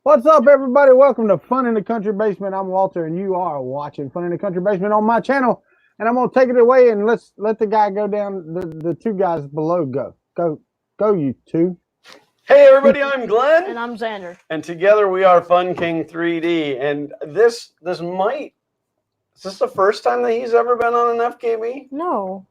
What's up, everybody? Welcome to Fun in the Country Basement. I'm Walter, and you are watching Fun in the Country Basement on my channel. And I'm going to take it away and let the guy go down, the two guys below go. Go, you two. Hey, everybody, I'm Glenn. And I'm Xander. And together we are Fun King 3D. And is this the first time that he's ever been on an FKB? No.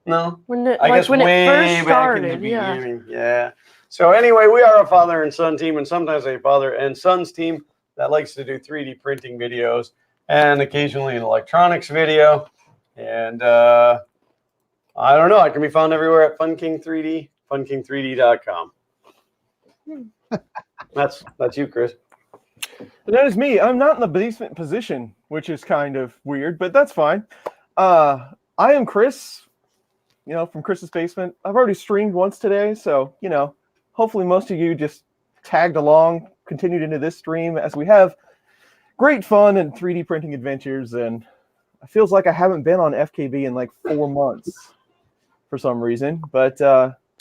When it first started, back in the beginning. Yeah. So anyway, we are a father and son team, and sometimes a father and son's team that likes to do 3D printing videos and occasionally an electronics video. And I don't know. It can be found everywhere at Fun King 3D, funking3d.com. That's you, Chris. That is me. I'm not in the basement position, which is kind of weird, but that's fine. I am Chris, from Chris's Basement. I've already streamed once today, so, hopefully most of you just tagged along, continued into this stream as we have great fun and 3D printing adventures, and it feels like I haven't been on FKB in like 4 months for some reason, but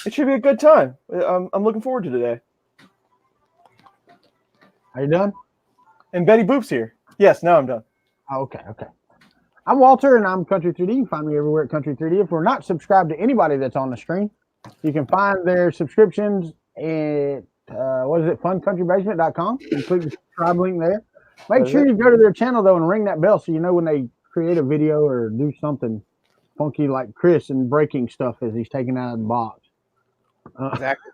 it should be a good time. I'm looking forward to today. Are you done? And Betty Boop's here. Yes, now I'm done. Okay. I'm Walter, and I'm Kuntry 3D. You can find me everywhere at Kuntry 3D. If we're not subscribed to anybody that's on the stream, you can find their subscriptions at, funcountrbasement.com. You click the subscribe link there. Make sure you go to their channel, though, and ring that bell so you know when they create a video or do something funky like Chris and breaking stuff as he's taking out of the box. Exactly.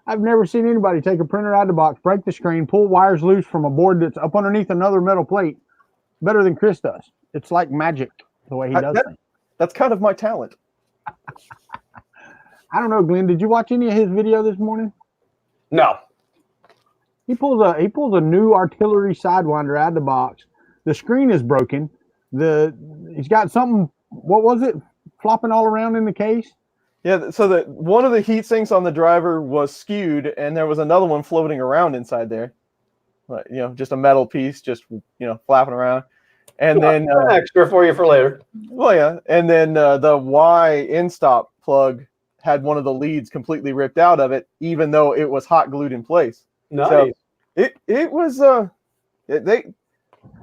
I've never seen anybody take a printer out of the box, break the screen, pull wires loose from a board that's up underneath another metal plate better than Chris does. It's like magic the way he does things. That's kind of my talent. I don't know, Glenn. Did you watch any of his video this morning? No. He pulls a new artillery sidewinder out of the box. The screen is broken. He's got something. What was it? Flopping all around in the case. Yeah. So one of the heat sinks on the driver was skewed, and there was another one floating around inside there. But, just a metal piece, just flapping around. And then extra for you for later. Well, yeah. And then the Y in-stop plug had one of the leads completely ripped out of it, even though it was hot glued in place. Nice. So it was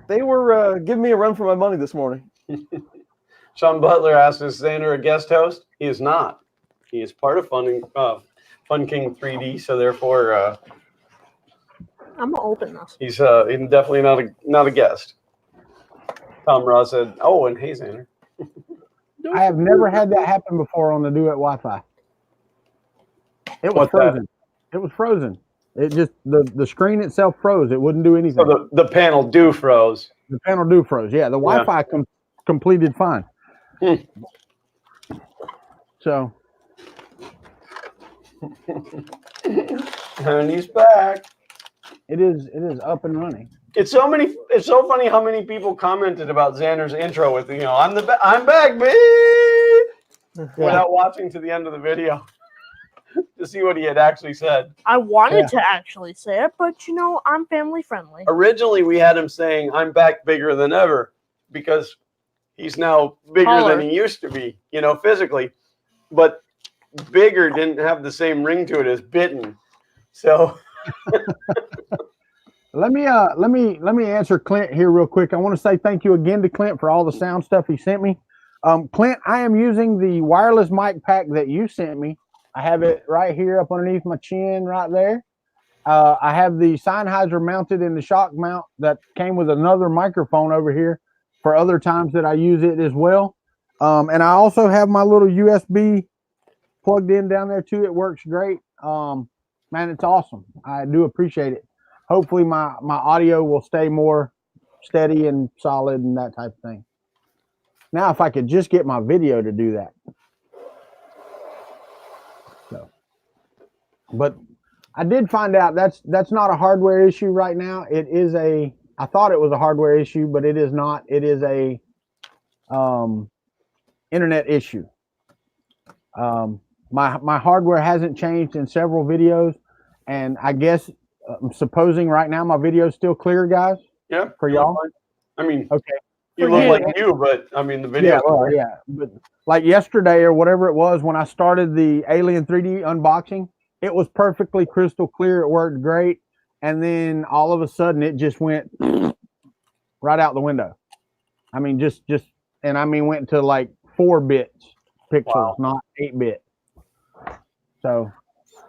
they were giving me a run for my money this morning. Sean Butler asked, is Xander a guest host? He is not. He is part of Fun King 3D, so therefore I'm gonna open this. he's definitely not a guest. Tom Ross said, "Oh, and hey, Xander." I have never had that happen before on the Duet Wi-Fi. It was frozen. It was frozen. It just the screen itself froze. It wouldn't do anything. So the panel froze. The panel froze. Yeah, the Wi-Fi completed fine. So. And he's back. It is up and running. It's so funny how many people commented about Xander's intro with I'm back, baby, without watching to the end of the video to see what he had actually said. I wanted to actually say it, but I'm family friendly. Originally, we had him saying I'm back bigger than ever because he's now bigger than he used to be, physically. But bigger didn't have the same ring to it as bitten. So let me answer Clint here real quick. I want to say thank you again to Clint for all the sound stuff he sent me. Clint, I am using the wireless mic pack that you sent me. I have it right here up underneath my chin right there. I have the Sennheiser mounted in the shock mount that came with another microphone over here for other times that I use it as well. And I also have my little USB plugged in down there too. It works great. Man, it's awesome. I do appreciate it. Hopefully my audio will stay more steady and solid and that type of thing. Now, if I could just get my video to do that. So, but I did find out that's not a hardware issue right now. It is I thought it was a hardware issue, but it is not. It is a internet issue. My hardware hasn't changed in several videos, and I guess I'm supposing right now my video is still clear, guys. Yeah, for y'all. I mean, okay. You look like you, but I mean the video. Yeah, well, yeah, but like yesterday or whatever it was when I started the Alien 3D unboxing, it was perfectly crystal clear. It worked great, and then all of a sudden it just went right out the window. I mean, and I mean went to like 4 bits pixels, Wow. not 8-bit. So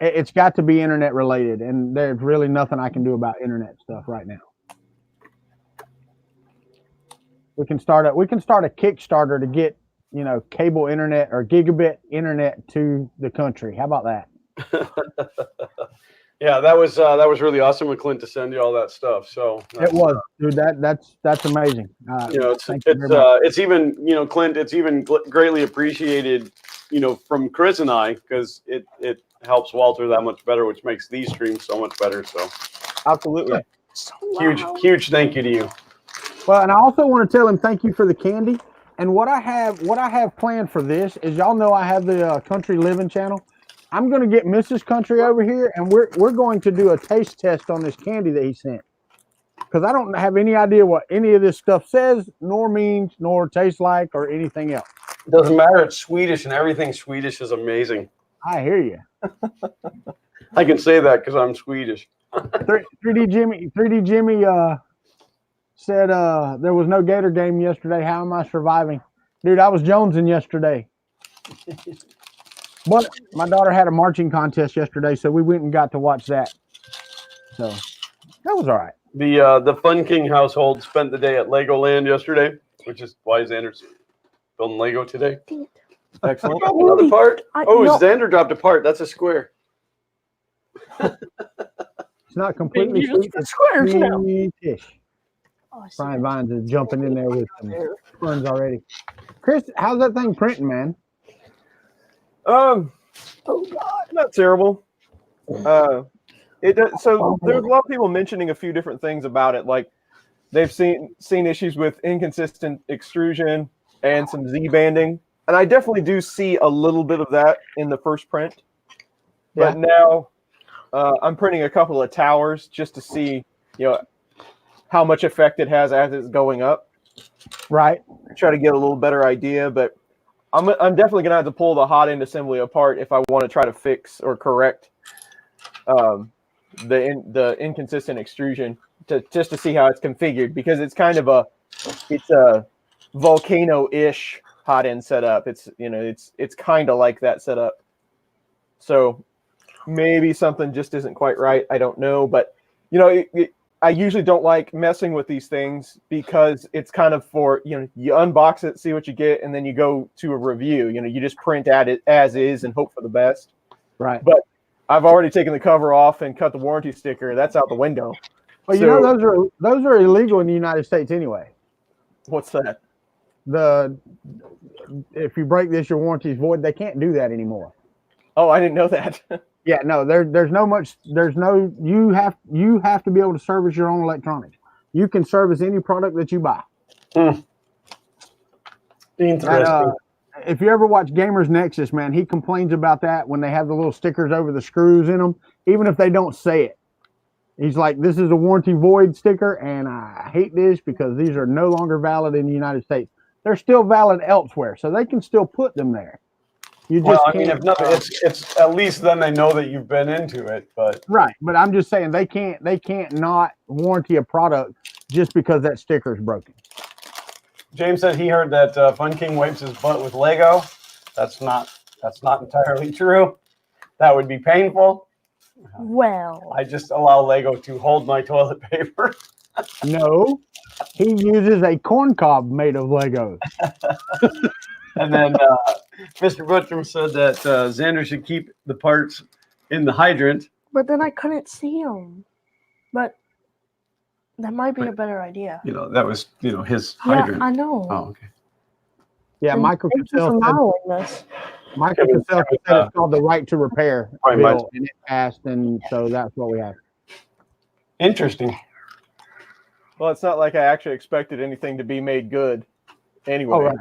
it's got to be internet related, and there's really nothing I can do about internet stuff right now. We can start a Kickstarter to get, you know, cable internet or gigabit internet to the country. How about that? Yeah, that was really awesome of Clint to send you all that stuff. So It was, dude. That's amazing. You know, thank you very much. it's even, you know, Clint, it's even greatly appreciated, you know, from Chris and I, because it helps Walter that much better, which makes these streams so much better. So Absolutely. So loud. huge thank you to you. Well, and I also want to tell him thank you for the candy. And what I have planned for this is, y'all know I have the Country Living channel. I'm going to get Mrs. Country over here, and we're going to do a taste test on this candy that he sent, because I don't have any idea what any of this stuff says, nor means, nor tastes like, or anything else. It doesn't matter. It's Swedish, and everything Swedish is amazing. I hear you. I can say that because I'm Swedish. 3D Jimmy said there was no Gator game yesterday. How am I surviving? Dude, I was jonesing yesterday. But my daughter had a marching contest yesterday, so we went and got to watch that. So that was all right. The Fun King household spent the day at Legoland yesterday, which is why Xander's building Lego today. Excellent. Drop another part. No. Xander dropped a part. That's a square. It's not completely Used sweet. for It's squares now. sweetish. Oh, I see. Brian Vines is jumping in there with some funds already. Chris, how's that thing printing, man? Oh God. Not terrible. It does, so there's a lot of people mentioning a few different things about it, like they've seen issues with inconsistent extrusion and some Z banding, and I definitely do see a little bit of that in the first print. But now I'm printing a couple of towers just to see, you know, how much effect it has as it's going up. Right. Try to get a little better idea, but I'm definitely gonna have to pull the hot end assembly apart if I want to try to fix or correct the inconsistent extrusion just to see how it's configured, because it's kind of a volcano-ish hot end setup. It's, you know, it's kind of like that setup. So maybe something just isn't quite right. I don't know, but you know, I usually don't like messing with these things because it's kind of for, you know, you unbox it, see what you get, and then you go to a review. You know, you just print at it as is and hope for the best. Right. But I've already taken the cover off and cut the warranty sticker. That's out the window. Well, you know, those are illegal in the United States anyway. What's that? If you break this, your warranty is void. They can't do that anymore. Oh, I didn't know that. Yeah, no, you have to be able to service your own electronics. You can service any product that you buy. Interesting. If you ever watch Gamers Nexus, man, he complains about that when they have the little stickers over the screws in them, even if they don't say it. He's like, this is a warranty void sticker, and I hate this because these are no longer valid in the United States. They're still valid elsewhere, so they can still put them there. You just I mean, if nothing, it's at least then they know that you've been into it. But right, but I'm just saying they can't not warranty a product just because that sticker is broken. James said he heard that Fun King wipes his butt with Lego. That's not entirely true. That would be painful. Well, I just allow Lego to hold my toilet paper. No, he uses a corn cob made of Legos. And then Mr. Butcher said that Xander should keep the parts in the hydrant. but then I couldn't see them. But that might be a better idea. You know, that was, you know, his hydrant. Yeah, I know. Oh, okay. Yeah, And Michael thank you for Cassell said, modeling this. Michael Cassell said it's called the right to repair Right, bill, and it passed, and so that's what we have. Interesting. Well, it's not like I actually expected anything to be made good anyway. Oh, right.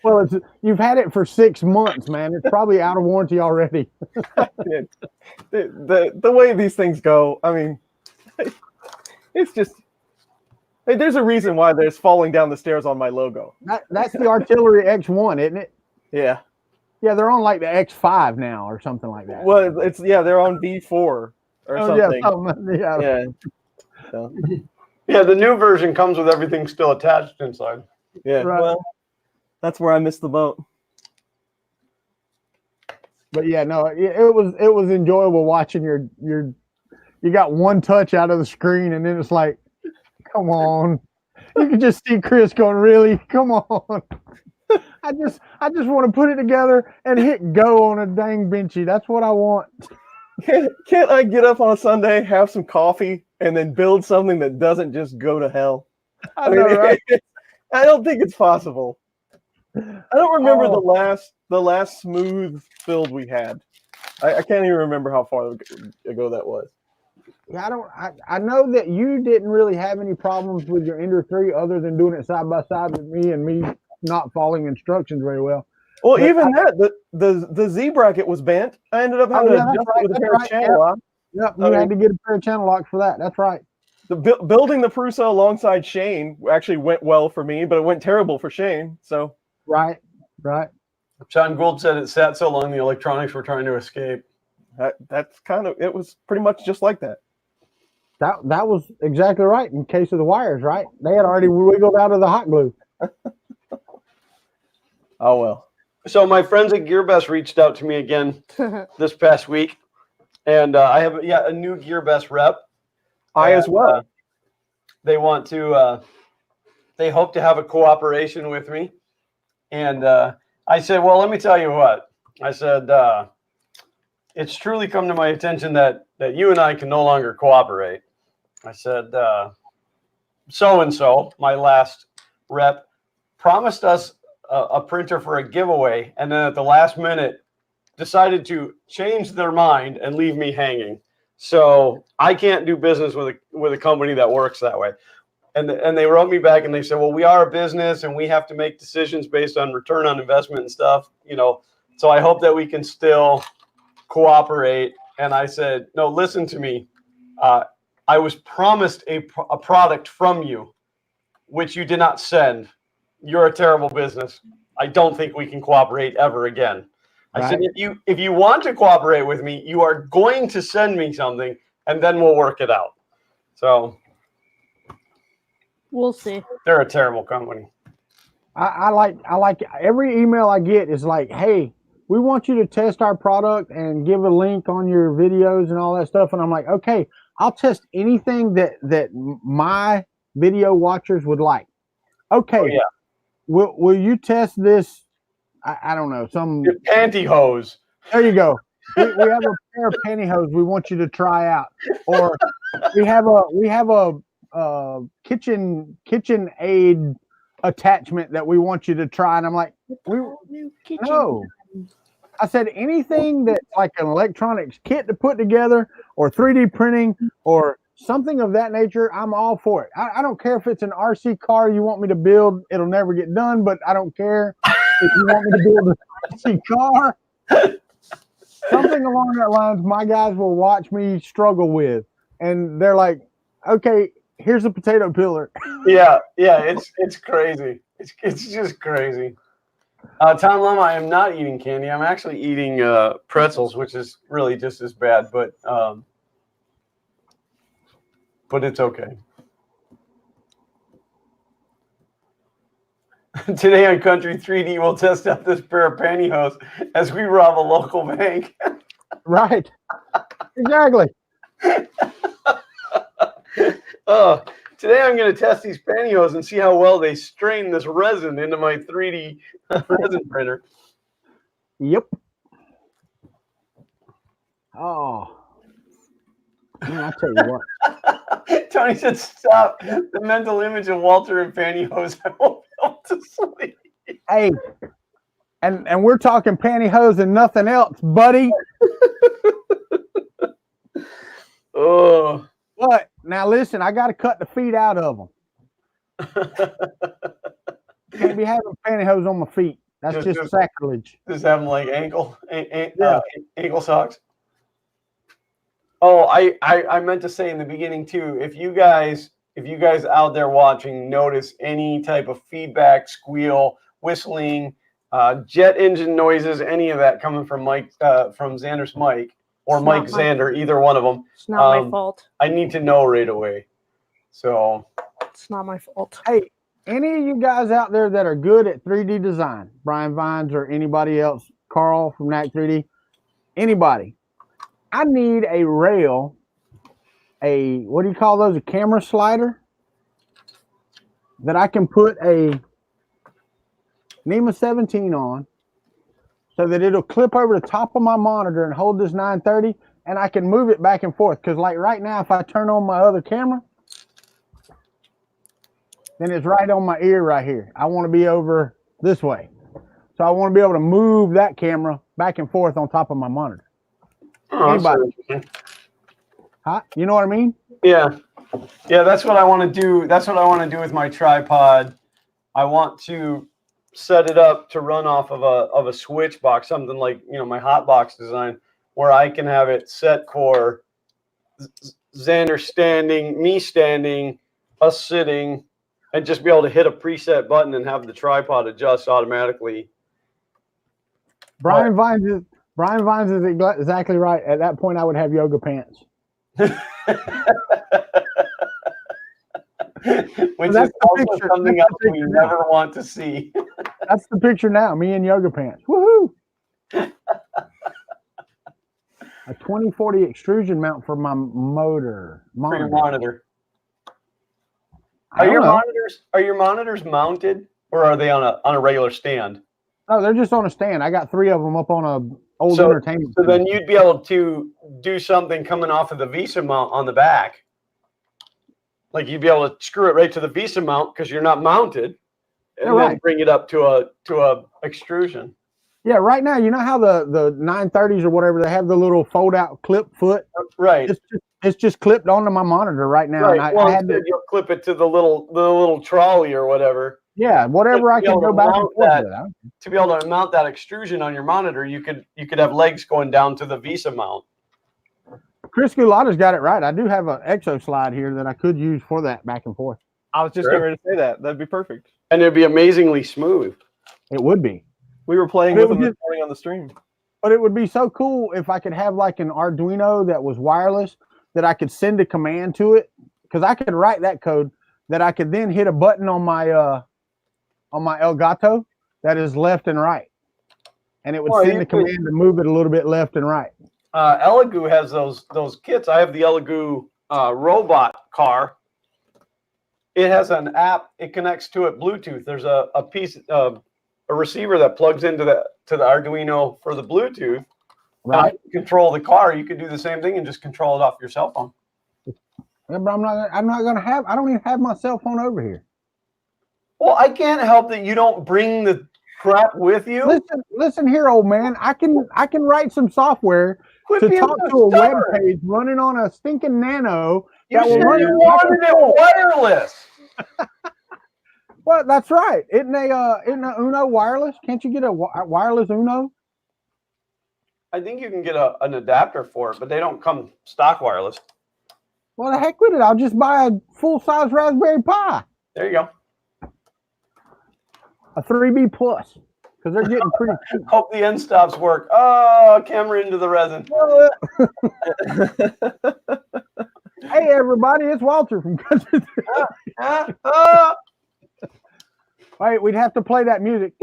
Well, you've had it for 6 months, man. It's probably out of warranty already. The way these things go, I mean, it's just, there's a reason why there's falling down the stairs on my logo. That's the Artillery X1, isn't it? Yeah. Yeah, they're on like the X5 now or something like that. Well, they're on V4. or Oh, yeah, something. yeah. Yeah. So, Yeah, the new version comes with everything still attached inside. yeah. Right. Well, that's where I missed the boat. But yeah, no, it was enjoyable watching you got one touch out of the screen, and then it's like, come on. You can just see Chris going, really? Come on. I just want to put it together and hit go on a dang benchy. That's what I want. Can't I get up on a Sunday, have some coffee, and then build something that doesn't just go to hell? I know, right? I don't think it's possible. I don't remember Oh. the last smooth build we had. I can't even remember how far ago that was. Yeah, I know that you didn't really have any problems with your Ender 3 other than doing it side by side with me and me not following instructions very well. Well, But even the Z bracket was bent. I ended up having to adjust it with a pair of channel locks. Yep, you had to get a pair of channel locks for that. That's right. Building the Prusa alongside Shane actually went well for me, but it went terrible for Shane. So Right. John Gould said it sat so long the electronics were trying to escape. that's kind of, it was pretty much just like that. That was exactly right in case of the wires, right? They had already wiggled out of the hot glue. Oh, well. So my friends at Gearbest reached out to me again this past week, and I have a new Gearbest rep. I as well. They want to. They hope to have a cooperation with me, and I said, "Well, let me tell you what." I said, "It's truly come to my attention that you and I can no longer cooperate." I said, "So and so, my last rep, promised us a printer for a giveaway, and then at the last minute decided to change their mind and leave me hanging. So I can't do business with a company that works that way." And they wrote me back and they said, "Well, we are a business and we have to make decisions based on return on investment and stuff, you know. So I hope that we can still cooperate." And I said, "No, listen to me. I was promised a product from you, which you did not send. You're a terrible business. I don't think we can cooperate ever again." I said, if you want to cooperate with me, you are going to send me something, and then we'll work it out. So we'll see. They're a terrible company. I like every email I get is like, "Hey, we want you to test our product and give a link on your videos and all that stuff." And I'm like, "Okay, I'll test anything that my video watchers would like." Okay. Oh, yeah. Will you test this? I don't know, some Your pantyhose. There you go. We have a pair of pantyhose we want you to try out, or we have a kitchen aid attachment that we want you to try. And I'm like, no. I said anything that's like an electronics kit to put together, or 3D printing, or something of that nature, I'm all for it. I don't care if it's an RC car you want me to build. It'll never get done, but I don't care if you want me to build an RC car. Something along that lines, my guys will watch me struggle with. And they're like, "Okay, here's a potato peeler." Yeah, it's crazy. It's just crazy. Tom Lum, I am not eating candy. I'm actually eating pretzels, which is really just as bad, but it's okay. Today on Country 3D, we'll test out this pair of pantyhose as we rob a local bank. Right. Exactly. Today I'm going to test these pantyhose and see how well they strain this resin into my 3D resin printer. Yep. Oh. Man, I tell you what. Tony said, "Stop the mental image of Walter and pantyhose. I won't be able to sleep." Hey, and we're talking pantyhose and nothing else, buddy. Oh. But now listen, I got to cut the feet out of them. Can't be having pantyhose on my feet. That's just sacrilege. Just have them like ankle socks. Oh, I meant to say in the beginning too, if you guys out there watching notice any type of feedback, squeal, whistling, jet engine noises, any of that coming from Xander's mic, or It's Mike not my- Xander, either one of them. It's not my fault. I need to know right away. So It's not my fault. Hey, any of you guys out there that are good at 3D design, Brian Vines or anybody else, Carl from NAC 3D, anybody, I need a rail, what do you call those? A camera slider that I can put a NEMA 17 on so that it'll clip over the top of my monitor and hold this 930, and I can move it back and forth. Because like right now, if I turn on my other camera, then it's right on my ear right here. I want to be over this way. So I want to be able to move that camera back and forth on top of my monitor. Anybody? Huh? You know what I mean? Yeah. Yeah, that's what I want to do. That's what I want to do with my tripod. I want to set it up to run off of a switch box, something like, my hot box design, where I can have it set for Xander standing, me standing, us sitting, and just be able to hit a preset button and have the tripod adjust automatically. Brian Vines is exactly right. At that point, I would have yoga pants. Which that's is also something else we never want to see. That's the picture now, me in yoga pants. Woohoo! A 2040 extrusion mount for my motor. For your monitor. I don't know. Are your monitors mounted, or are they on a regular stand? No, they're just on a stand. I got 3 of them up on a old entertainment. So then you'd be able to do something coming off of the Visa mount on the back. Like you'd be able to screw it right to the Visa mount because you're not mounted, and then bring it up to a extrusion. Yeah, right now, you know how the 930s or whatever, they have the little fold out clip foot? Right. It's just clipped onto my monitor right now. Right. And I had to clip it to the little trolley or whatever. Yeah, whatever I can go back and forth with. To be able to mount that extrusion on your monitor, you could have legs going down to the Visa mount. Chris Gulata's got it right. I do have an exo slide here that I could use for that back and forth. I was just getting ready to say that. That'd be perfect. And it'd be amazingly smooth. It would be. We were playing with them this morning on the stream. But it would be so cool if I could have like an Arduino that was wireless that I could send a command to it, because I could write that code that I could then hit a button on my Elgato that is left and right, and it would send a command to move it a little bit left and right. Elegoo has those kits. I have the Elegoo robot car. It has an app. It connects to it Bluetooth. There's a piece a receiver that plugs into the Arduino for the Bluetooth. Right. To control the car. You could do the same thing and just control it off your cell phone. Yeah, but I don't even have my cell phone over here. Well, I can't help that you don't bring the crap with you. Listen here, old man. I can write some software to talk to a web page running on a stinking Nano. You said you wanted it wireless. Well, that's right. Isn't a Uno wireless? Can't you get a wireless Uno? I think you can get an adapter for it, but they don't come stock wireless. Well, the heck with it. I'll just buy a full-size Raspberry Pi. There you go. A 3B Plus, because they're getting pretty cheap. Hope the end stops work. Oh, camera into the resin. Hey, everybody, it's Walter from Country. Wait, we'd have to play that music.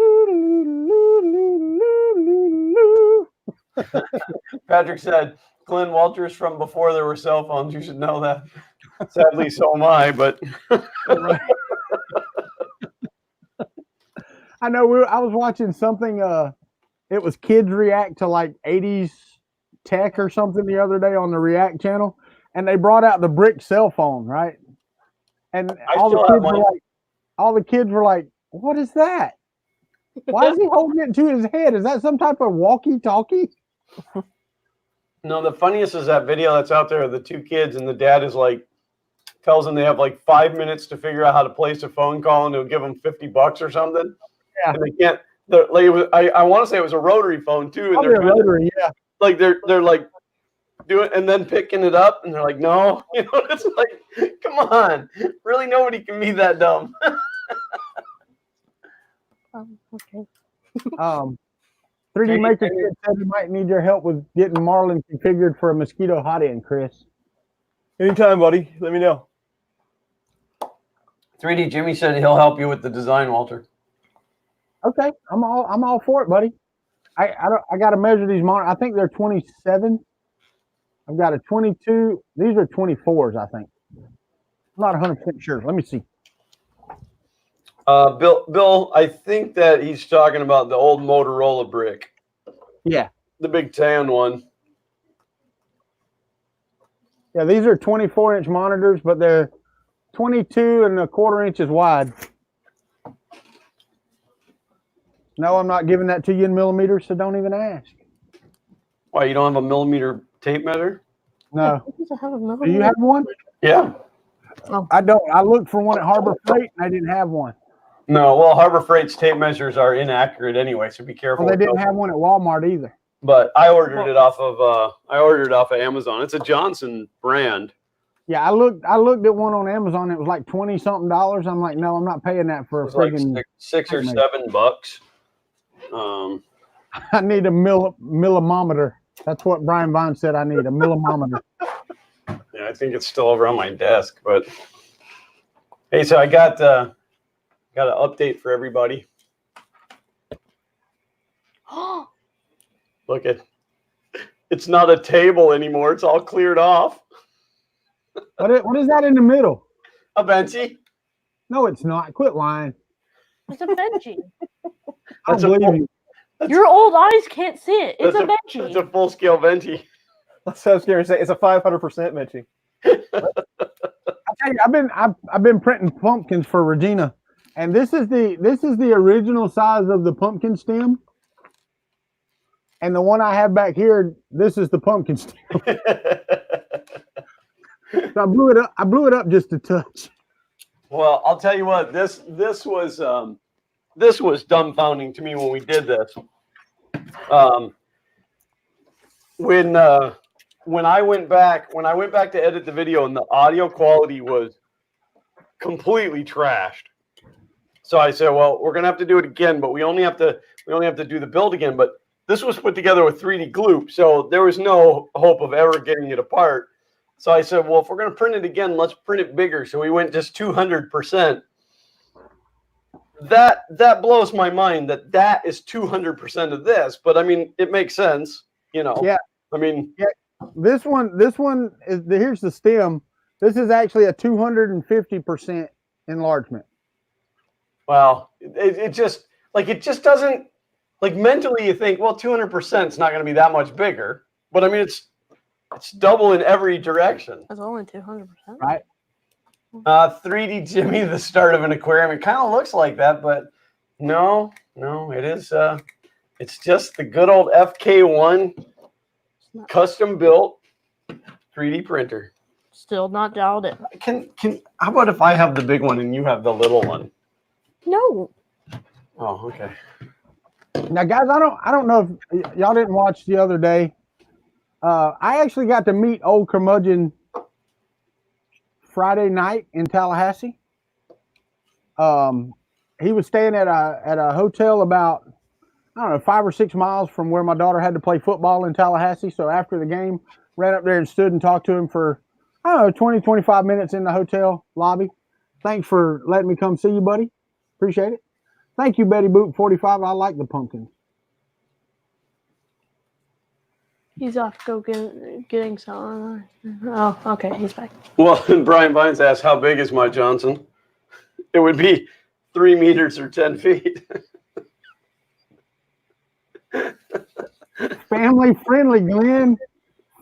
Patrick said, Glenn Walters from before there were cell phones. You should know that. Sadly, so am I, but. I know I was watching something, it was kids react to like 80s tech or something the other day on the React channel, and they brought out the brick cell phone, right? And all the kids were like, what is that? Why is he holding it to his head? Is that some type of walkie-talkie? No, the funniest is that video that's out there of the 2 kids, and the dad is like, tells them they have like 5 minutes to figure out how to place a phone call, and he'll give them $50 or something. Yeah. And they can't. I want to say it was a rotary phone too, and they're rotary, yeah. Like they're like doing and then picking it up, and they're like, no, it's like, come on, really, nobody can be that dumb. Okay. 3D Maker said he might need your help with getting Marlin configured for a mosquito hot end, Chris. Anytime, buddy. Let me know. 3D Jimmy said he'll help you with the design, Walter. Okay, I'm all for it, buddy. I got to measure these monitors. I think they're 27. I've got a 22. These are 24s, I think. I'm not 100% sure. Let me see. Bill, I think that he's talking about the old Motorola brick. Yeah. The big tan one. Yeah, these are 24-inch monitors, but they're 22.25 inches wide. No, I'm not giving that to you in millimeters, so don't even ask. Why, you don't have a millimeter tape measure? No. Does it have a Do you millimeter? have one? Yeah. Oh. I don't. I looked for one at Harbor Freight, and I didn't have one. No, well, Harbor Freight's tape measures are inaccurate anyway, so be careful. Well, they with didn't those. have one at Walmart either. But I ordered it off of Amazon. It's a Johnson brand. Yeah, I looked at one on Amazon. It was like $20-something. I'm like, no, I'm not paying that for a It was like friggin' six or tape $7. I need a millimometer. That's what Brian Vine said I need, a millimometer. Yeah, I think it's still over on my desk. But hey, so I got an update for everybody. Look at, it's not a table anymore. It's all cleared off. What is that in the middle? A benchy. No, it's not. Quit lying. It's a Benji. I don't believe you. Your old eyes can't see it. It's a Benji. It's a full-scale benchy. That's what I was going to say. It's a 500% Menchie. I tell you, I've been printing pumpkins for Regina, and this is the original size of the pumpkin stem, and the one I have back here, this is the pumpkin stem. So I blew it up just a touch. Well, I'll tell you what, this was dumbfounding to me when we did this. When I went back to edit the video and the audio quality was completely trashed. So I said, well, we're gonna have to do it again, but we only have to do the build again. But this was put together with 3D glue, so there was no hope of ever getting it apart. So I said, well, if we're going to print it again, let's print it bigger. So we went just 200%. That blows my mind that is 200% of this. But I mean, it makes sense, you know. Yeah. I mean, yeah. This one is here's the stem. This is actually a 250% enlargement. Well, it just doesn't, like, mentally you think, well, 200% is not going to be that much bigger. But I mean, it's double in every direction. That's only 200%. Right. 3D Jimmy, the start of an aquarium. It kind of looks like that, but no, it is. It's just the good old FK1 custom built 3D printer. Still not dialed in. How about if I have the big one and you have the little one? No. Oh, okay. Now, guys, I don't know if y'all didn't watch the other day. I actually got to meet old curmudgeon Friday night in Tallahassee. He was staying at a hotel about, I don't know, 5 or 6 miles from where my daughter had to play football in Tallahassee. So after the game, ran up there and stood and talked to him for, I don't know, 20, 25 minutes in the hotel lobby. Thanks for letting me come see you, buddy. Appreciate it. Thank you, Betty Boot 45. I like the pumpkins. He's off to go getting some. Oh, okay, he's back. Well, and Brian Vines asked, how big is my Johnson? It would be 3 meters or 10 feet. Family friendly, Glenn.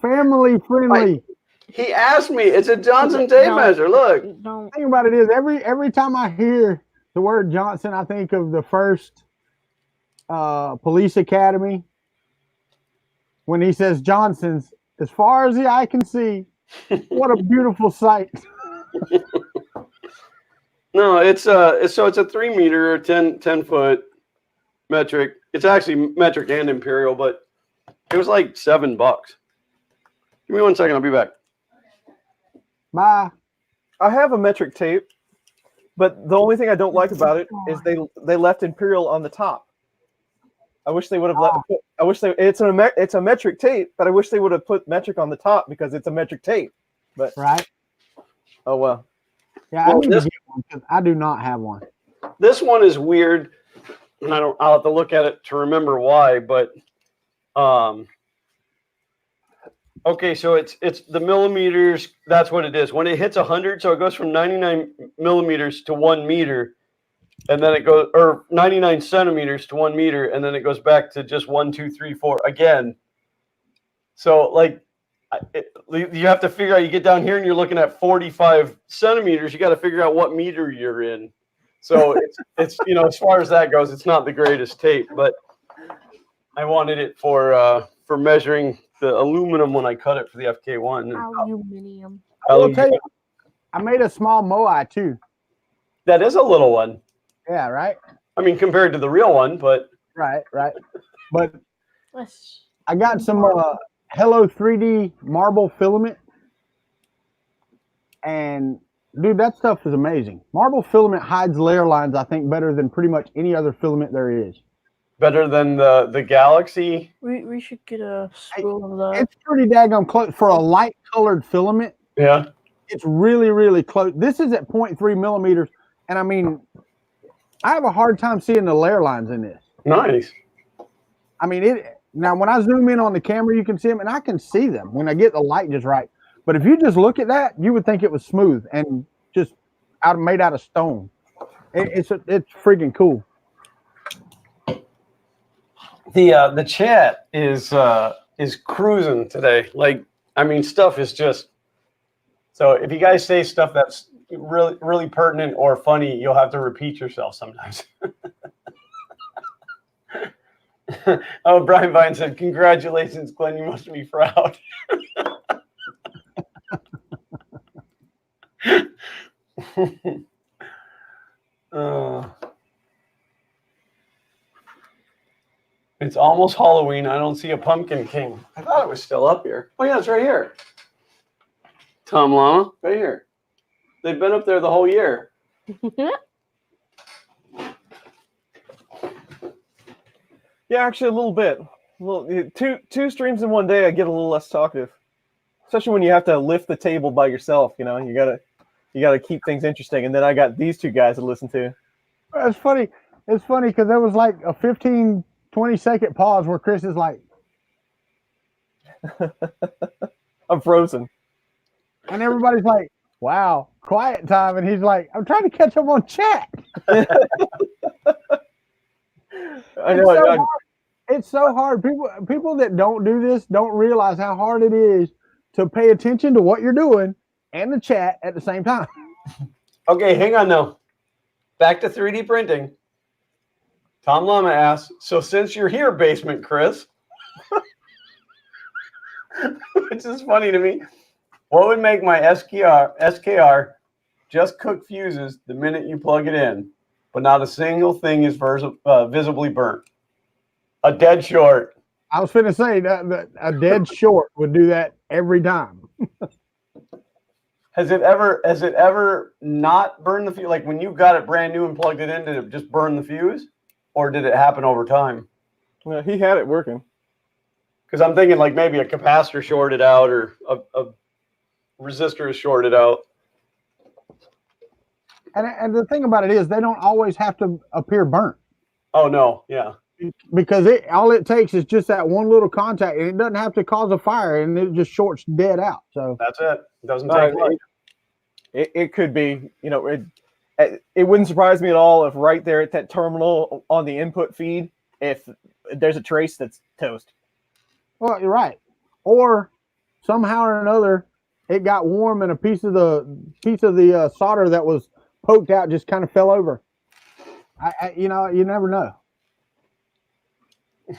Family friendly. He asked me. It's a Johnson tape measure. Look. Don't. The thing about it is, every time I hear the word Johnson, I think of the first police academy. When he says Johnson's, as far as the eye can see, what a beautiful sight. No, it's a 3 meter or 10 foot metric. It's actually metric and imperial, but it was like $7. Give me 1 second. I'll be back. Bye. I have a metric tape, but the only thing I don't like about it is they left imperial on the top. I wish they would have let. I wish it's a metric tape, but I wish they would have put metric on the top because it's a metric tape. But Right. oh well. Yeah, Well, I need to get one because I do not have one. This one is weird, and I'll have to look at it to remember why. But okay, so it's the millimeters. That's what it is. When it hits 100, so it goes from 99 millimeters to 1 meter, and then it goes, or 99 centimeters to 1 meter, and then it goes back to just 1, 2, 3, 4 again. So like, you have to figure out. You get down here and you're looking at 45 centimeters. You got to figure out what meter you're in. So it's as far as that goes, it's not the greatest tape, but I wanted it for measuring the aluminum when I cut it for the FK1. Aluminium. I will tell you, I made a small Moai too. That is a little one. Yeah, right. I mean, compared to the real one, but Right. But Let's- I got some Hello 3D marble filament, and dude, that stuff is amazing. Marble filament hides layer lines, I think, better than pretty much any other filament there is. better than the Galaxy. We should get a spool of that. It's pretty daggone close for a light colored filament. Yeah. It's really, really close. This is at 0.3 millimeters, and I mean, I have a hard time seeing the layer lines in this. Nice. I mean, now when I zoom in on the camera, you can see them, and I can see them when I get the light just right. But if you just look at that, you would think it was smooth and just made out of stone. It's freaking cool. The chat is cruising today. Like, I mean, stuff is just. So if you guys say stuff that's really, really pertinent or funny, you'll have to repeat yourself sometimes. Oh, Brian Vine said, "Congratulations, Glenn. You must be proud." It's almost Halloween. I don't see a Pumpkin King. I thought it was still up here. Oh, yeah, it's right here. Tom Llama, right here. They've been up there the whole year. Yeah, actually, a little bit. Two streams in one day, I get a little less talkative, especially when you have to lift the table by yourself. You know, you gotta keep things interesting. And then I got these two guys to listen to. It's funny. It's funny because there was like a 15, 20-second pause where Chris is like, I'm frozen. and everybody's like, wow, quiet time. And he's like, I'm trying to catch up on chat. I know. It's so hard. People that don't do this don't realize how hard it is to pay attention to what you're doing and the chat at the same time. Okay, hang on now. Back to 3D printing. Tom Llama asks, so since you're here, Basement Chris, which is funny to me, what would make my SKR just cook fuses the minute you plug it in, but not a single thing is visibly burnt? A dead short. I was finna say that a dead short would do that every time. Has it ever not burned the fuse? Like when you got it brand new and plugged it in, did it just burn the fuse? Or did it happen over time? Yeah, he had it working. Because I'm thinking like maybe a capacitor shorted out or a resistor is shorted out. And the thing about it is they don't always have to appear burnt. Oh, no. Yeah. Because all it takes is just that one little contact, and it doesn't have to cause a fire, and it just shorts dead out. So that's it. It doesn't take much. It could be, it wouldn't surprise me at all if right there at that terminal on the input feed, if there's a trace that's toast. Well, you're right. Or somehow or another, it got warm and a piece of the solder that was poked out just kind of fell over. You never know.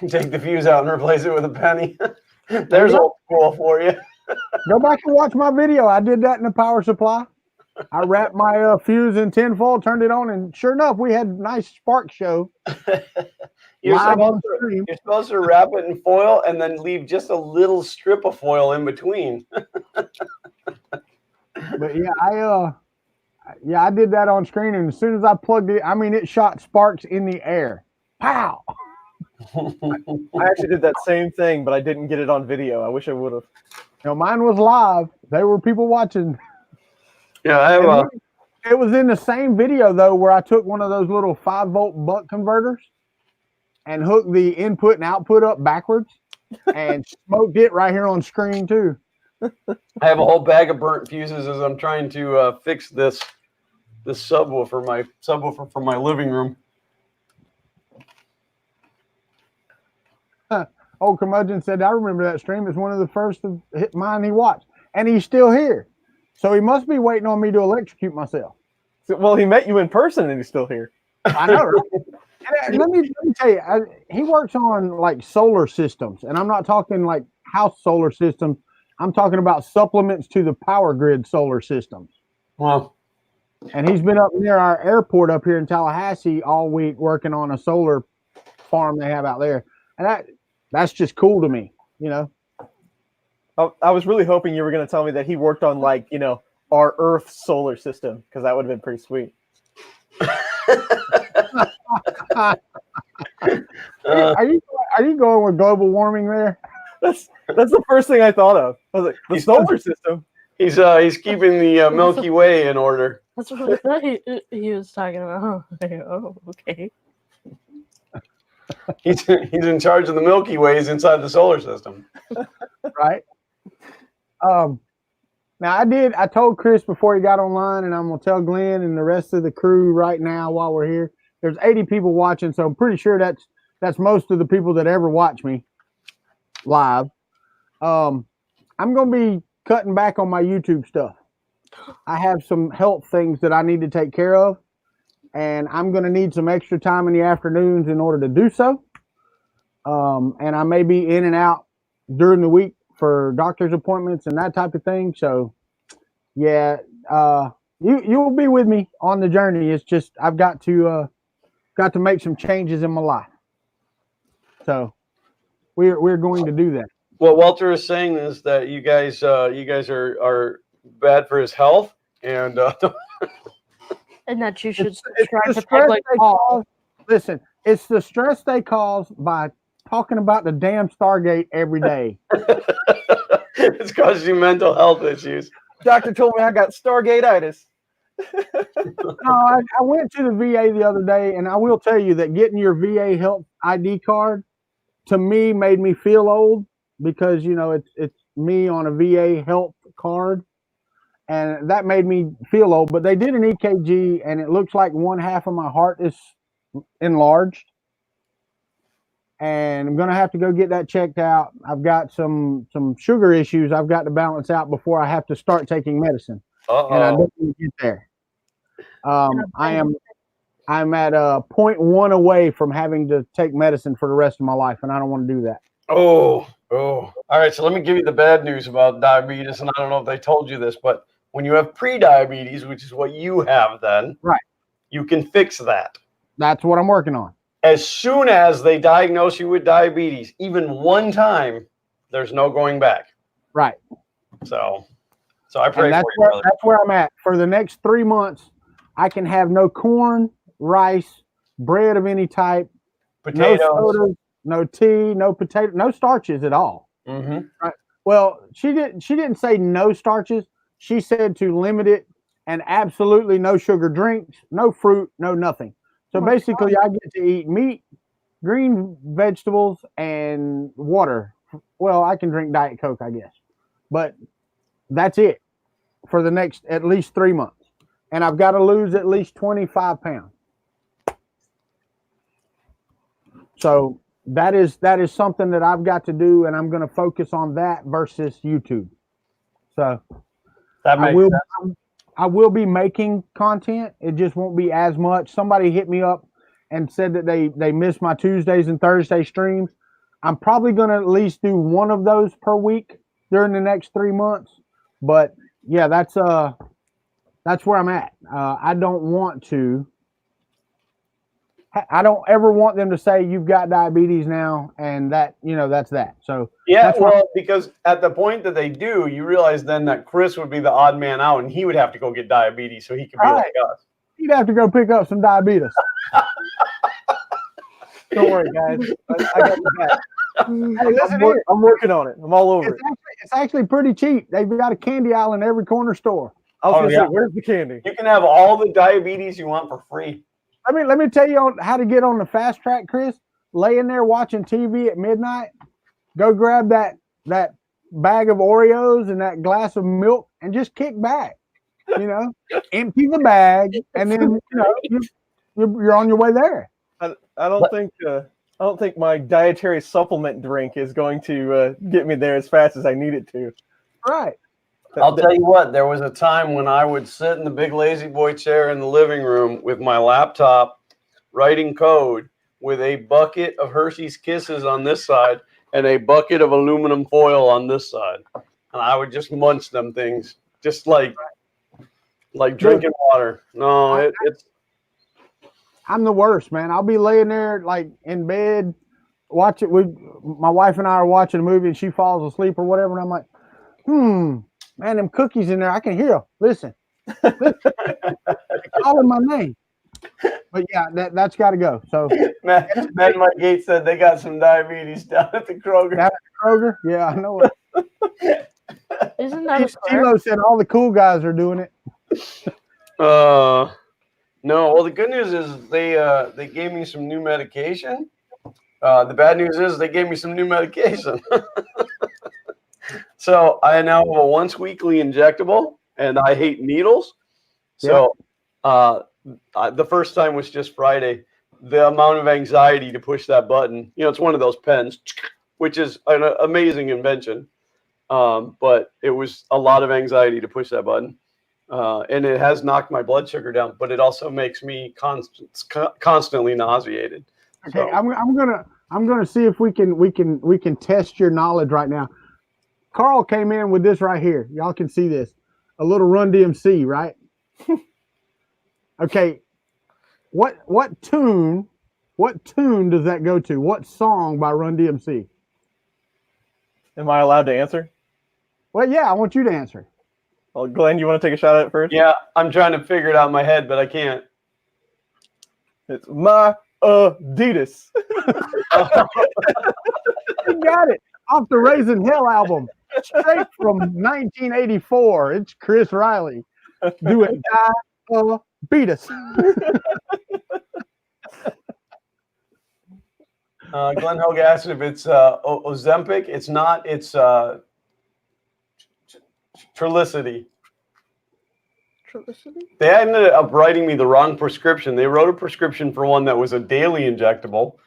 Take the fuse out and replace it with a penny. There's old school for you. Go back and watch my video. I did that in the power supply. I wrapped my fuse in tinfoil, turned it on, and sure enough, we had a nice spark show. You're supposed to wrap it in foil and then leave just a little strip of foil in between. But yeah, I did that on screen, and as soon as I plugged it, I mean, it shot sparks in the air. Pow! I actually did that same thing, but I didn't get it on video. I wish I would have. Mine was live. There were people watching. Yeah, I have It was in the same video though, where I took one of those little 5-volt buck converters and hooked the input and output up backwards and smoked it right here on screen too. I have a whole bag of burnt fuses as I'm trying to fix this subwoofer for my living room. Old curmudgeon said, I remember that stream. It's one of the first of mine he watched. And he's still here. So he must be waiting on me to electrocute myself. Well, he met you in person and he's still here. I know, right? And let me tell you, he works on like solar systems. And I'm not talking like house solar systems. I'm talking about supplements to the power grid solar systems. Wow. And he's been up near our airport up here in Tallahassee all week working on a solar farm they have out there. And that's just cool to me, you know. I was really hoping you were going to tell me that he worked on, like, you know, our Earth solar system, because that would have been pretty sweet. Are you going with global warming there? That's the first thing I thought of. I was like, the solar system. He's keeping the Milky Way in order. That's what I thought he was talking about. Oh, okay. He's in charge of the Milky Ways inside the solar system. Right. Now I told Chris before he got online, and I'm gonna tell Glenn and the rest of the crew right now while we're here. There's 80 people watching, so I'm pretty sure that's most of the people that ever watch me live. I'm gonna be cutting back on my YouTube stuff. I have some health things that I need to take care of, and I'm gonna need some extra time in the afternoons in order to do so. And I may be in and out during the week for doctor's appointments and that type of thing. So yeah, you'll be with me on the journey. It's just I've got to make some changes in my life. So we're going to do that. What Walter is saying is that you guys are bad for his health, and And that you should It's subscribe the to stress Public they Call. cause. Listen, it's the stress they cause by talking about the damn Stargate every day. it's causing you mental health issues. Doctor told me I got Stargate-itis. No, I went to the VA the other day, and I will tell you that getting your VA health ID card to me made me feel old, because you know it's me on a VA health card, and that made me feel old. But they did an EKG, and it looks like one half of my heart is enlarged, and I'm gonna have to go get that checked out. I've got some sugar issues I've got to balance out before I have to start taking medicine. And I don't want to get there. I'm at 0.1 away from having to take medicine for the rest of my life, and I don't want to do that. Oh. All right. So let me give you the bad news about diabetes, and I don't know if they told you this, but when you have pre-diabetes, which is what you have, then right, you can fix that. That's what I'm working on. As soon as they diagnose you with diabetes, even one time, there's no going back. Right. So I pray for you, brother. That's where I'm at. For the next 3 months, I can have no corn, rice, bread of any type, Potatoes. no sodas, no tea, no potato, no starches at all. Mm-hmm. Right. Well, she didn't say no starches. She said to limit it, and absolutely no sugar drinks, no fruit, no nothing. So basically, I get to eat meat, green vegetables, and water. Well, I can drink Diet Coke, I guess, but that's it for the next at least 3 months. And I've got to lose at least 25 pounds. So that is something that I've got to do, and I'm going to focus on that versus YouTube. So That makes sense. I will be making content. It just won't be as much. Somebody hit me up and said that they missed my Tuesdays and Thursday streams. I'm probably going to at least do one of those per week during the next 3 months. But yeah, that's where I'm at. I don't ever want them to say you've got diabetes now, and that, that's that. So yeah, that's well, because at the point that they do, you realize then that Chris would be the odd man out, and he would have to go get diabetes so he could be like us. He'd have to go pick up some diabetes. Don't worry, guys. I got the back. Hey, listen I'm here. I'm working on it. I'm all over it. It's actually pretty cheap. They've got a candy aisle in every corner store. I was Oh, gonna yeah. say, where's the candy? You can have all the diabetes you want for free. Let me tell you how to get on the fast track, Chris. Laying there watching TV at midnight, go grab that bag of Oreos and that glass of milk and just kick back. You know, empty the bag, and then you're on your way there. I don't think my dietary supplement drink is going to get me there as fast as I need it to. Right. I'll tell you what, there was a time when I would sit in the big lazy boy chair in the living room with my laptop writing code with a bucket of Hershey's Kisses on this side and a bucket of aluminum foil on this side. And I would just munch them things, just like drinking water. No, it's... I'm the worst, man. I'll be laying there like in bed, watch it. My wife and I are watching a movie and she falls asleep or whatever. And I'm like, man, them cookies in there, I can hear them. Listen. They're calling my name. But yeah, that's got to go. So, man, Mike Gates said they got some diabetes down at the Kroger. Down at the Kroger? Yeah, I know it. Isn't that a square? Tilo said all the cool guys are doing it. No. Well, the good news is they gave me some new medication. The bad news is they gave me some new medication. So I now have a once weekly injectable, and I hate needles. So the first time was just Friday. The amount of anxiety to push that button, it's one of those pens, which is an amazing invention. But it was a lot of anxiety to push that button. And it has knocked my blood sugar down, but it also makes me constantly nauseated. Okay, So, I'm gonna see if we can test your knowledge right now. Carl came in with this right here. Y'all can see this. A little Run DMC, right? Okay. What tune does that go to? What song by Run DMC? Am I allowed to answer? Well, yeah, I want you to answer. Well, Glenn, you want to take a shot at it first? yeah, I'm trying to figure it out in my head, but I can't. It's My Adidas. You got it. Off the Raising Hell album. Straight from 1984. It's Chris Riley. Do it. Beat us. Glenn Hogue asked if it's Ozempic. It's not. It's Trulicity. They ended up writing me the wrong prescription. They wrote a prescription for one that was a daily injectable.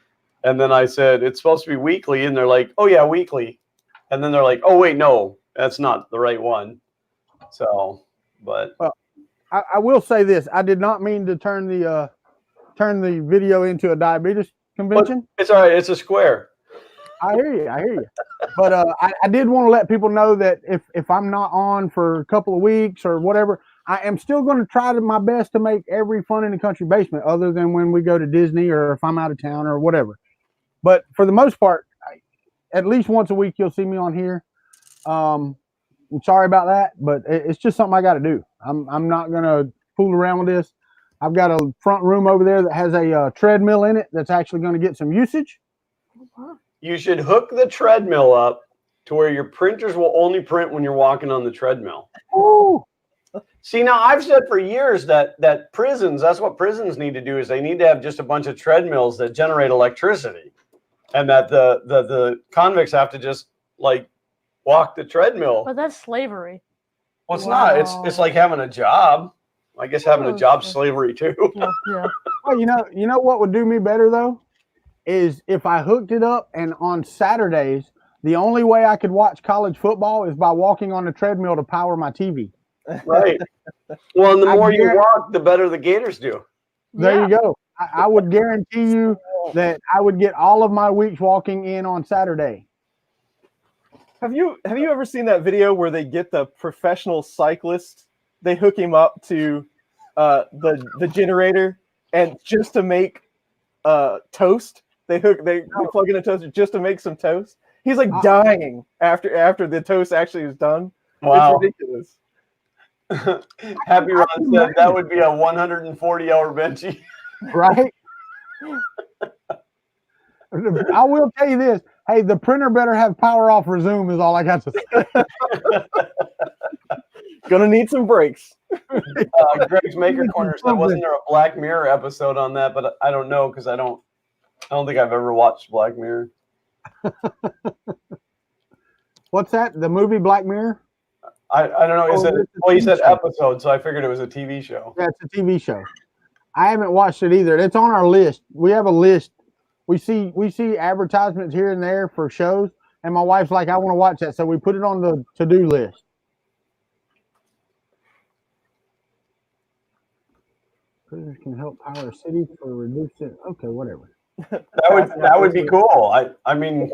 And then I said, it's supposed to be weekly. And they're like, oh, yeah, weekly. And then they're like, oh, wait, no, that's not the right one. So, but. Well, I will say this. I did not mean to turn the video into a diabetes convention. It's all right. It's a square. I hear you. But I did want to let people know that if I'm not on for a couple of weeks or whatever, I am still going to try my best to make every Fun in the Country Basement, other than when we go to Disney or if I'm out of town or whatever. But for the most part, at least once a week, you'll see me on here. I'm sorry about that, but it's just something I got to do. I'm not going to fool around with this. I've got a front room over there that has a treadmill in it that's actually going to get some usage. You should hook the treadmill up to where your printers will only print when you're walking on the treadmill. Ooh. See, now I've said for years that prisons, that's what prisons need to do, is they need to have just a bunch of treadmills that generate electricity, and that the convicts have to just like walk the treadmill. But that's slavery. Well, it's not. It's like having a job. I guess having a job slavery too. Yeah. Well, you know what would do me better though, is if I hooked it up and on Saturdays, the only way I could watch college football is by walking on the treadmill to power my TV. Right. Well, and the more you walk, the better the Gators do. There you go. I would guarantee you that I would get all of my weeks walking in on Saturday. Have you ever seen that video where they get the professional cyclist, they hook him up to the generator, and just to make toast, they plug in a toaster just to make some toast? He's like dying after the toast actually is done. Wow. It's ridiculous. Happy Ron said that would be a 140-hour benchy. Right? I will tell you this. Hey, the printer better have power off resume is all I got to say. Gonna need some breaks. Greg's Maker Corner said, wasn't there a Black Mirror episode on that? But I don't know because I don't think I've ever watched Black Mirror. What's that? The movie Black Mirror? I don't know. Is it? Well, you said episode, so I figured it was a TV show. Yeah, it's a TV show. I haven't watched it either. It's on our list. We have a list. We see advertisements here and there for shows, and my wife's like, I want to watch that, so we put it on the to-do list. Prisoners can help power cities for reducing. Okay, whatever. That would be cool. I mean,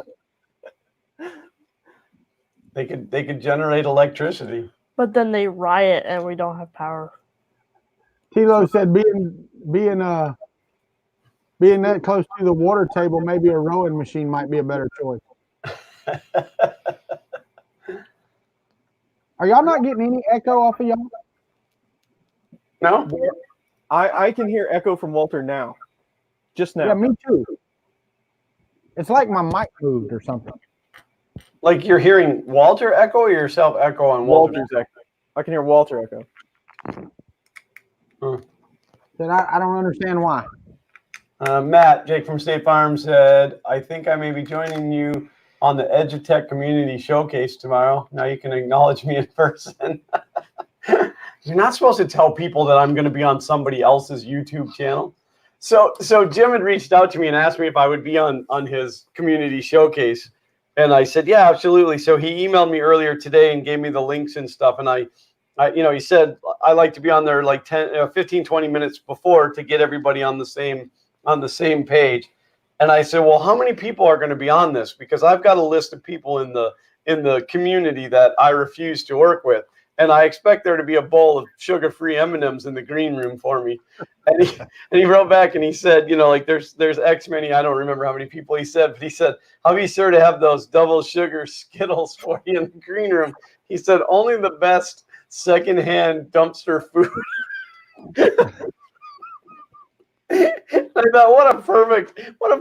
they could generate electricity. But then they riot and we don't have power. Tilo said being that close to the water table, maybe a rowing machine might be a better choice. Are y'all not getting any echo off of y'all? No? I can hear echo from Walter now. Just now. Yeah, me too. It's like my mic moved or something. Like you're hearing Walter echo or yourself echo on Walter's echo. I can hear Walter echo. Said I don't understand why. Matt, Jake from State Farm said, I think I may be joining you on the EduTech Community Showcase tomorrow. Now you can acknowledge me in person. You're not supposed to tell people that I'm going to be on somebody else's YouTube channel. So Jim had reached out to me and asked me if I would be on his community showcase. And I said, yeah, absolutely. So he emailed me earlier today and gave me the links and stuff. And I he said, I like to be on there like 15, 20 minutes before to get everybody on the same page. And I said, well, how many people are going to be on this? Because I've got a list of people in the community that I refuse to work with. And I expect there to be a bowl of sugar-free M&Ms in the green room for me. And he wrote back and he said, like there's X many, I don't remember how many people he said, but he said, I'll be sure to have those double sugar Skittles for you in the green room. He said, only the best secondhand dumpster food. I thought, what a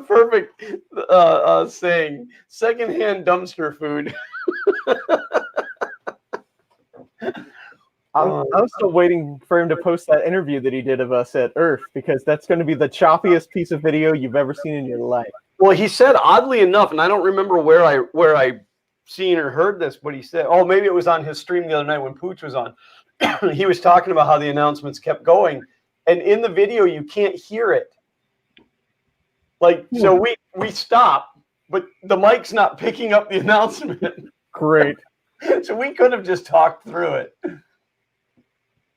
perfect saying. Secondhand dumpster food. I'm still waiting for him to post that interview that he did of us at Earth, because that's going to be the choppiest piece of video you've ever seen in your life. Well, he said, oddly enough, and I don't remember where I seen or heard this, but he said, oh, maybe it was on his stream the other night when Pooch was on. He was talking about how the announcements kept going, and in the video you can't hear it. Like, so we stop, but the mic's not picking up the announcement. Great. So we could have just talked through it.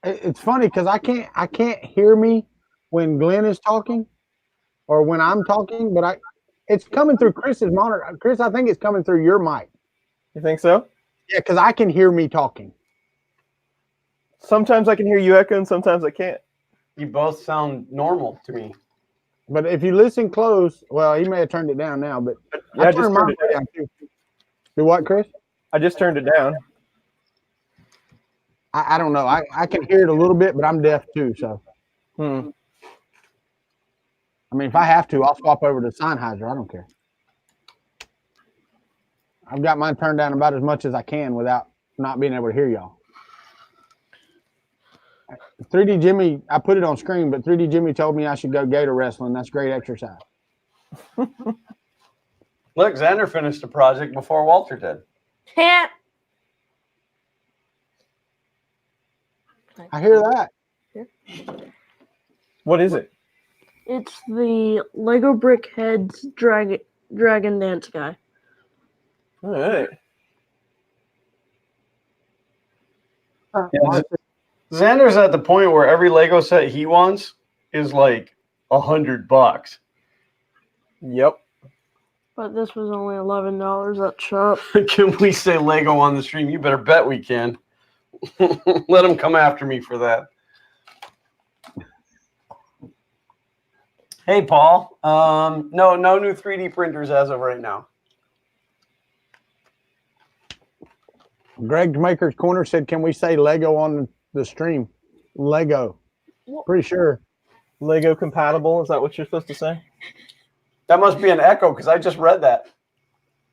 It's funny because I can't hear me when Glenn is talking or when I'm talking, but it's coming through Chris's monitor. Chris, I think it's coming through your mic. You think so? Yeah, because I can hear me talking. Sometimes I can hear you echo and sometimes I can't. You both sound normal to me. But if you listen close, well, he may have turned it down now, but yeah, I just turned it down too. Do what, Chris? I just turned it down. I don't know. I can hear it a little bit, but I'm deaf too. So, I mean, if I have to, I'll swap over to Sennheiser. I don't care. I've got mine turned down about as much as I can without not being able to hear y'all. 3D Jimmy, I put it on screen, but 3D Jimmy told me I should go gator wrestling. That's great exercise. Look, Xander finished a project before Walter did. Yeah. I hear that. What is it? It's the Lego Brick Heads Dragon Dance guy. All right. Yeah, Xander's at the point where every Lego set he wants is like $100. Yep. But this was only $11 at shop. Can we say Lego on the stream? You better bet we can. Let them come after me for that. Hey, Paul. No new 3D printers as of right now. Greg Maker's Corner said, can we say Lego on the stream? Lego. Pretty sure. Lego compatible? Is that what you're supposed to say? That must be an echo because I just read that.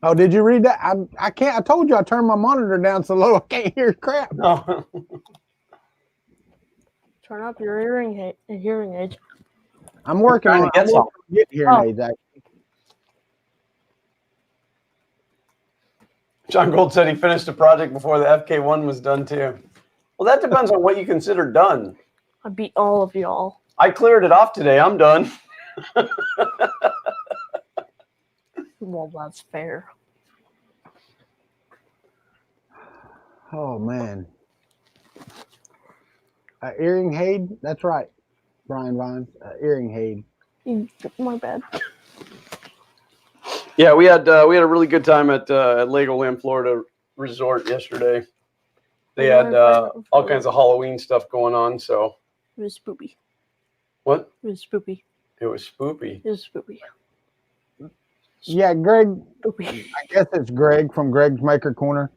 Oh, did you read that? I can't. I told you I turned my monitor down so low I can't hear crap. No. Turn up your hearing aids. I'm working trying on to get some. get hearing aids. Actually. John Gold said he finished the project before the FK1 was done too. Well, that depends on what you consider done. I beat all of y'all. I cleared it off today. I'm done. Well, that's fair. Oh man. Earring Haid. That's right, Brian Vines. Earring Haid. My bad. Yeah, we had a really good time at Legoland Florida Resort yesterday. They had all kinds of Halloween stuff going on. So it was spoopy. What? It was spoopy. It was spoopy. It was spoopy. Yeah, Greg. Spoopy. I guess it's Greg from Greg's Maker Corner.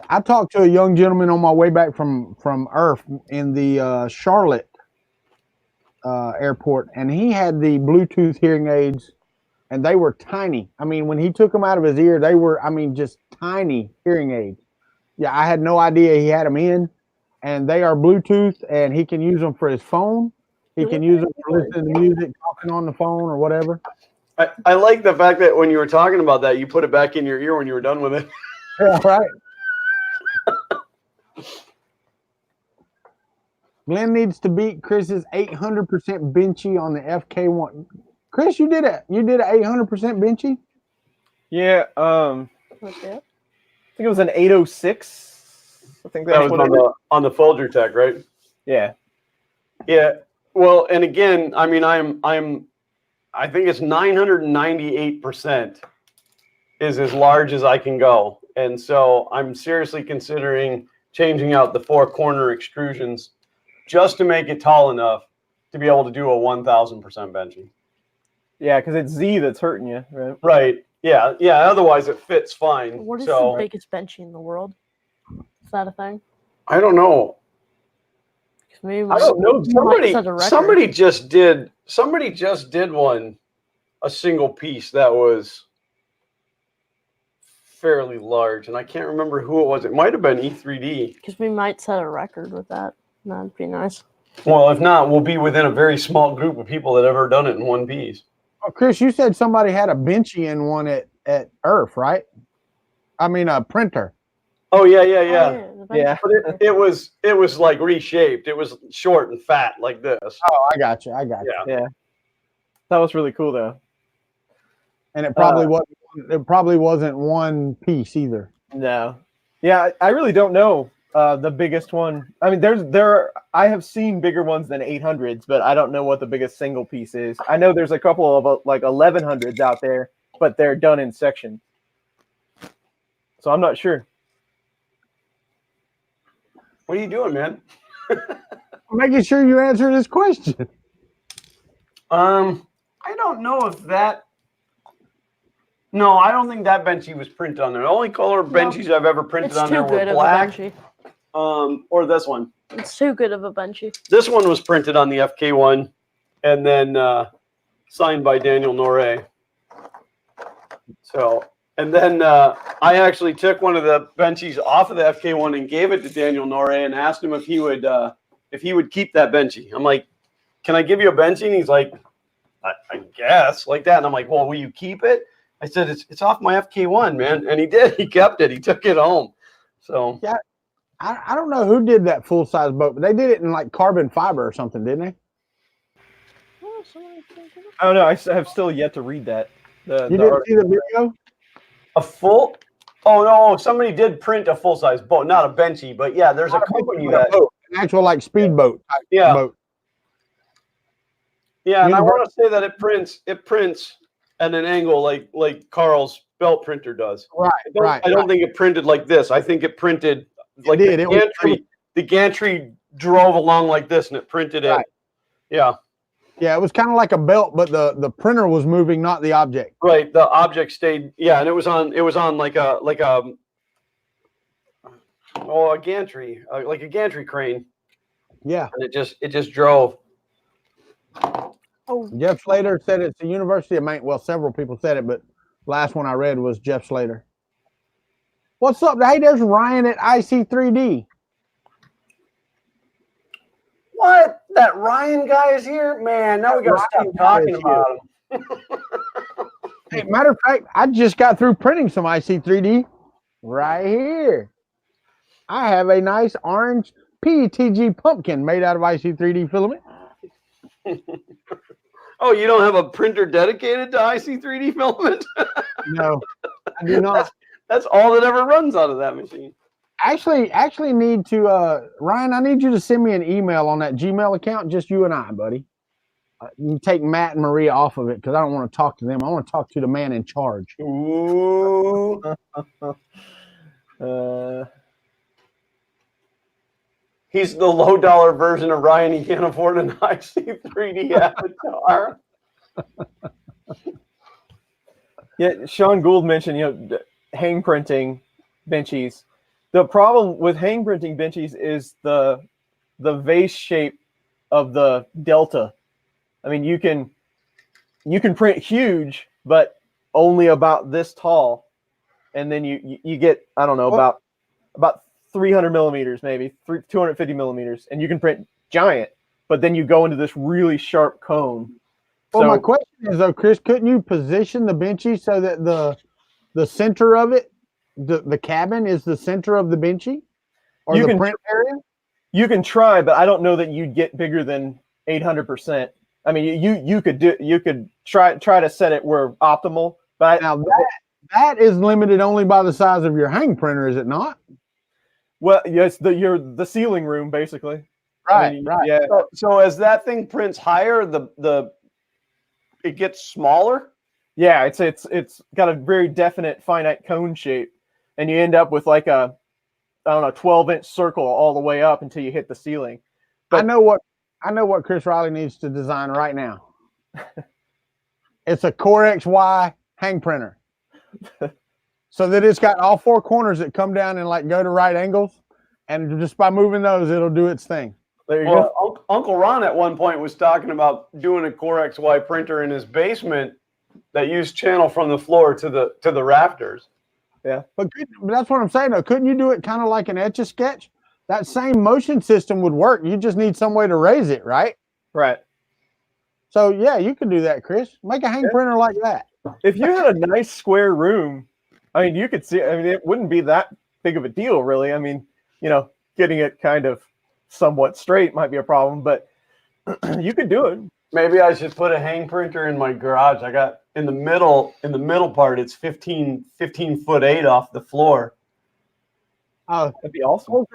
I talked to a young gentleman on my way back from Earth in the Charlotte airport, and he had the Bluetooth hearing aids, and they were tiny. I mean, when he took them out of his ear, they were, I mean, just tiny hearing aids. Yeah, I had no idea he had them in, and they are Bluetooth, and he can use them for his phone. He can use them for listening to music, talking on the phone, or whatever. I like the fact that when you were talking about that, you put it back in your ear when you were done with it. Yeah, right. Glenn needs to beat Chris's 800% benchy on the FK1. Chris, you did an 800% benchy? Yeah. Okay. I think it was an 806. I think That was on the Folger Tech, right? Yeah. Yeah. Well, and again, I mean, I think it's 998% is as large as I can go. And so I'm seriously considering changing out the 4-corner extrusions just to make it tall enough to be able to do a 1000% benching. Yeah, because it's Z that's hurting you, right? Right. Yeah. Yeah. Otherwise, it fits fine. What is the biggest benchy in the world? Is that a thing? I don't know. Maybe I don't know. Somebody just did one, a single piece that was fairly large, and I can't remember who it was. It might have been E3D. Because we might set a record with that. That'd be nice. Well, if not, we'll be within a very small group of people that have ever done it in one piece. Oh, Chris, you said somebody had a benchy in one at Earth, right? I mean, a printer. Oh yeah. Yeah. But it was like reshaped. It was short and fat like this. Oh, I got you. Yeah. That was really cool though. And it probably wasn't one piece either. No. Yeah, I really don't know the biggest one. I mean, I have seen bigger ones than 800s, but I don't know what the biggest single piece is. I know there's a couple of like 1100s out there, but they're done in sections. So I'm not sure. What are you doing, man? I'm making sure you answer this question. I don't know if that. No, I don't think that benchy was printed on there. The only color benchies I've ever printed on there were black. Or this one. It's too good of a benchy. This one was printed on the FK1 and then signed by Daniel Noré. So, and then I actually took one of the benchies off of the FK1 and gave it to Daniel Noré and asked him if he would keep that benchy. I'm like, can I give you a benchy? And he's like, I guess, like that. And I'm like, well, will you keep it? I said, it's off my FK1, man. And he did. He kept it. He took it home. So yeah, I don't know who did that full size boat, but they did it in like carbon fiber or something, didn't they? I don't know. I have still yet to read that. You didn't see the video? Oh no, somebody did print a full size boat, not a benchy, but yeah, there's a company that an actual like speedboat. Yeah. Boat. Yeah, and I want to say that it prints at an angle like Carl's belt printer does. Right. I don't think it printed like this. I think it printed like the gantry drove along like this and it printed it. Yeah. Yeah, it was kind of like a belt, but the printer was moving, not the object. Right. The object stayed. Yeah, and it was on like a gantry, like a gantry crane. Yeah. And it just drove. Oh, Jeff Slater said it's the University of Maine. Well, several people said it, but last one I read was Jeff Slater. What's up? Hey, there's Ryan at IC3D. What? That Ryan guy is here? Man, now we got to stop talking about him. Hey, matter of fact, I just got through printing some IC3D right here. I have a nice orange PETG pumpkin made out of IC3D filament. Oh, you don't have a printer dedicated to IC3D filament? No, I do not. That's all that ever runs out of that machine. Actually need to, Ryan, I need you to send me an email on that Gmail account, just you and I, buddy. You take Matt and Maria off of it because I don't want to talk to them. I want to talk to the man in charge. Ooh. He's the low dollar version of Ryan. He can't afford an IC3D avatar. Yeah, Sean Gould mentioned, hang printing benchies. The problem with hang printing benchies is the vase shape of the delta. I mean, you can print huge, but only about this tall, and then you get, I don't know, about 300 millimeters, maybe 250 millimeters, and you can print giant, but then you go into this really sharp cone. Well, my question is though, Chris, couldn't you position the benchy so that the center of it, the cabin is the center of the benchy, or the print area? You can try, but I don't know that you'd get bigger than 800%. I mean, you could try to set it where optimal, but now that is limited only by the size of your hang printer, is it not? Well, yes, the ceiling room basically. Right, I mean, right. Yeah. So as that thing prints higher, it gets smaller. Yeah, it's got a very definite finite cone shape, and you end up with like a, I don't know, 12-inch circle all the way up until you hit the ceiling. But I know what Chris Riley needs to design right now. It's a Core XY hang printer. So that it's got all four corners that come down and like go to right angles. And just by moving those, it'll do its thing. There you go. Uncle Ron at one point was talking about doing a Core XY printer in his basement that used channel from the floor to the rafters. Yeah. But that's what I'm saying though. Couldn't you do it kind of like an Etch-a-Sketch? That same motion system would work. You just need some way to raise it, right? Right. So yeah, you could do that, Chris. Make a hang printer like that. If you had a nice square room, I mean, you could see, I mean, it wouldn't be that big of a deal, really. I mean, getting it kind of somewhat straight might be a problem, but you could do it. Maybe I should put a hang printer in my garage. I got in the middle part, it's 15'8" off the floor. That'd be awesome.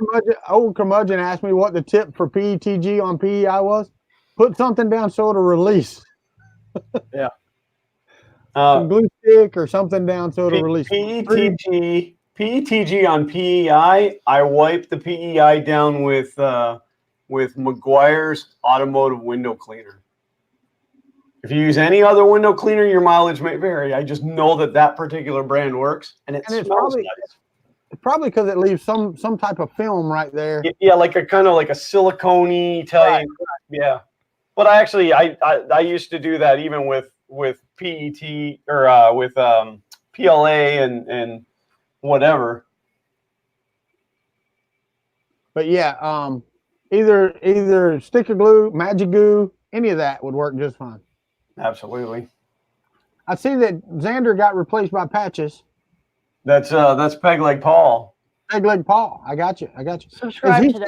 Old curmudgeon asked me what the tip for PETG on PEI was. Put something down so it'll release. Yeah. Some glue stick or something down so it'll release. PETG on PEI. I wipe the PEI down with Meguiar's automotive window cleaner. If you use any other window cleaner, your mileage may vary. I just know that particular brand works, and it smells nice. Probably because it leaves some type of film right there. Yeah, like a kind of like a silicone-y Italian. Right. Yeah, but I used to do that even with PET or with PLA and whatever. But yeah, either sticker glue, magic goo, any of that would work just fine. Absolutely. I see that Xander got replaced by Patches. That's Peg Leg Paul. Peg Leg Paul. I got you. Subscribe today.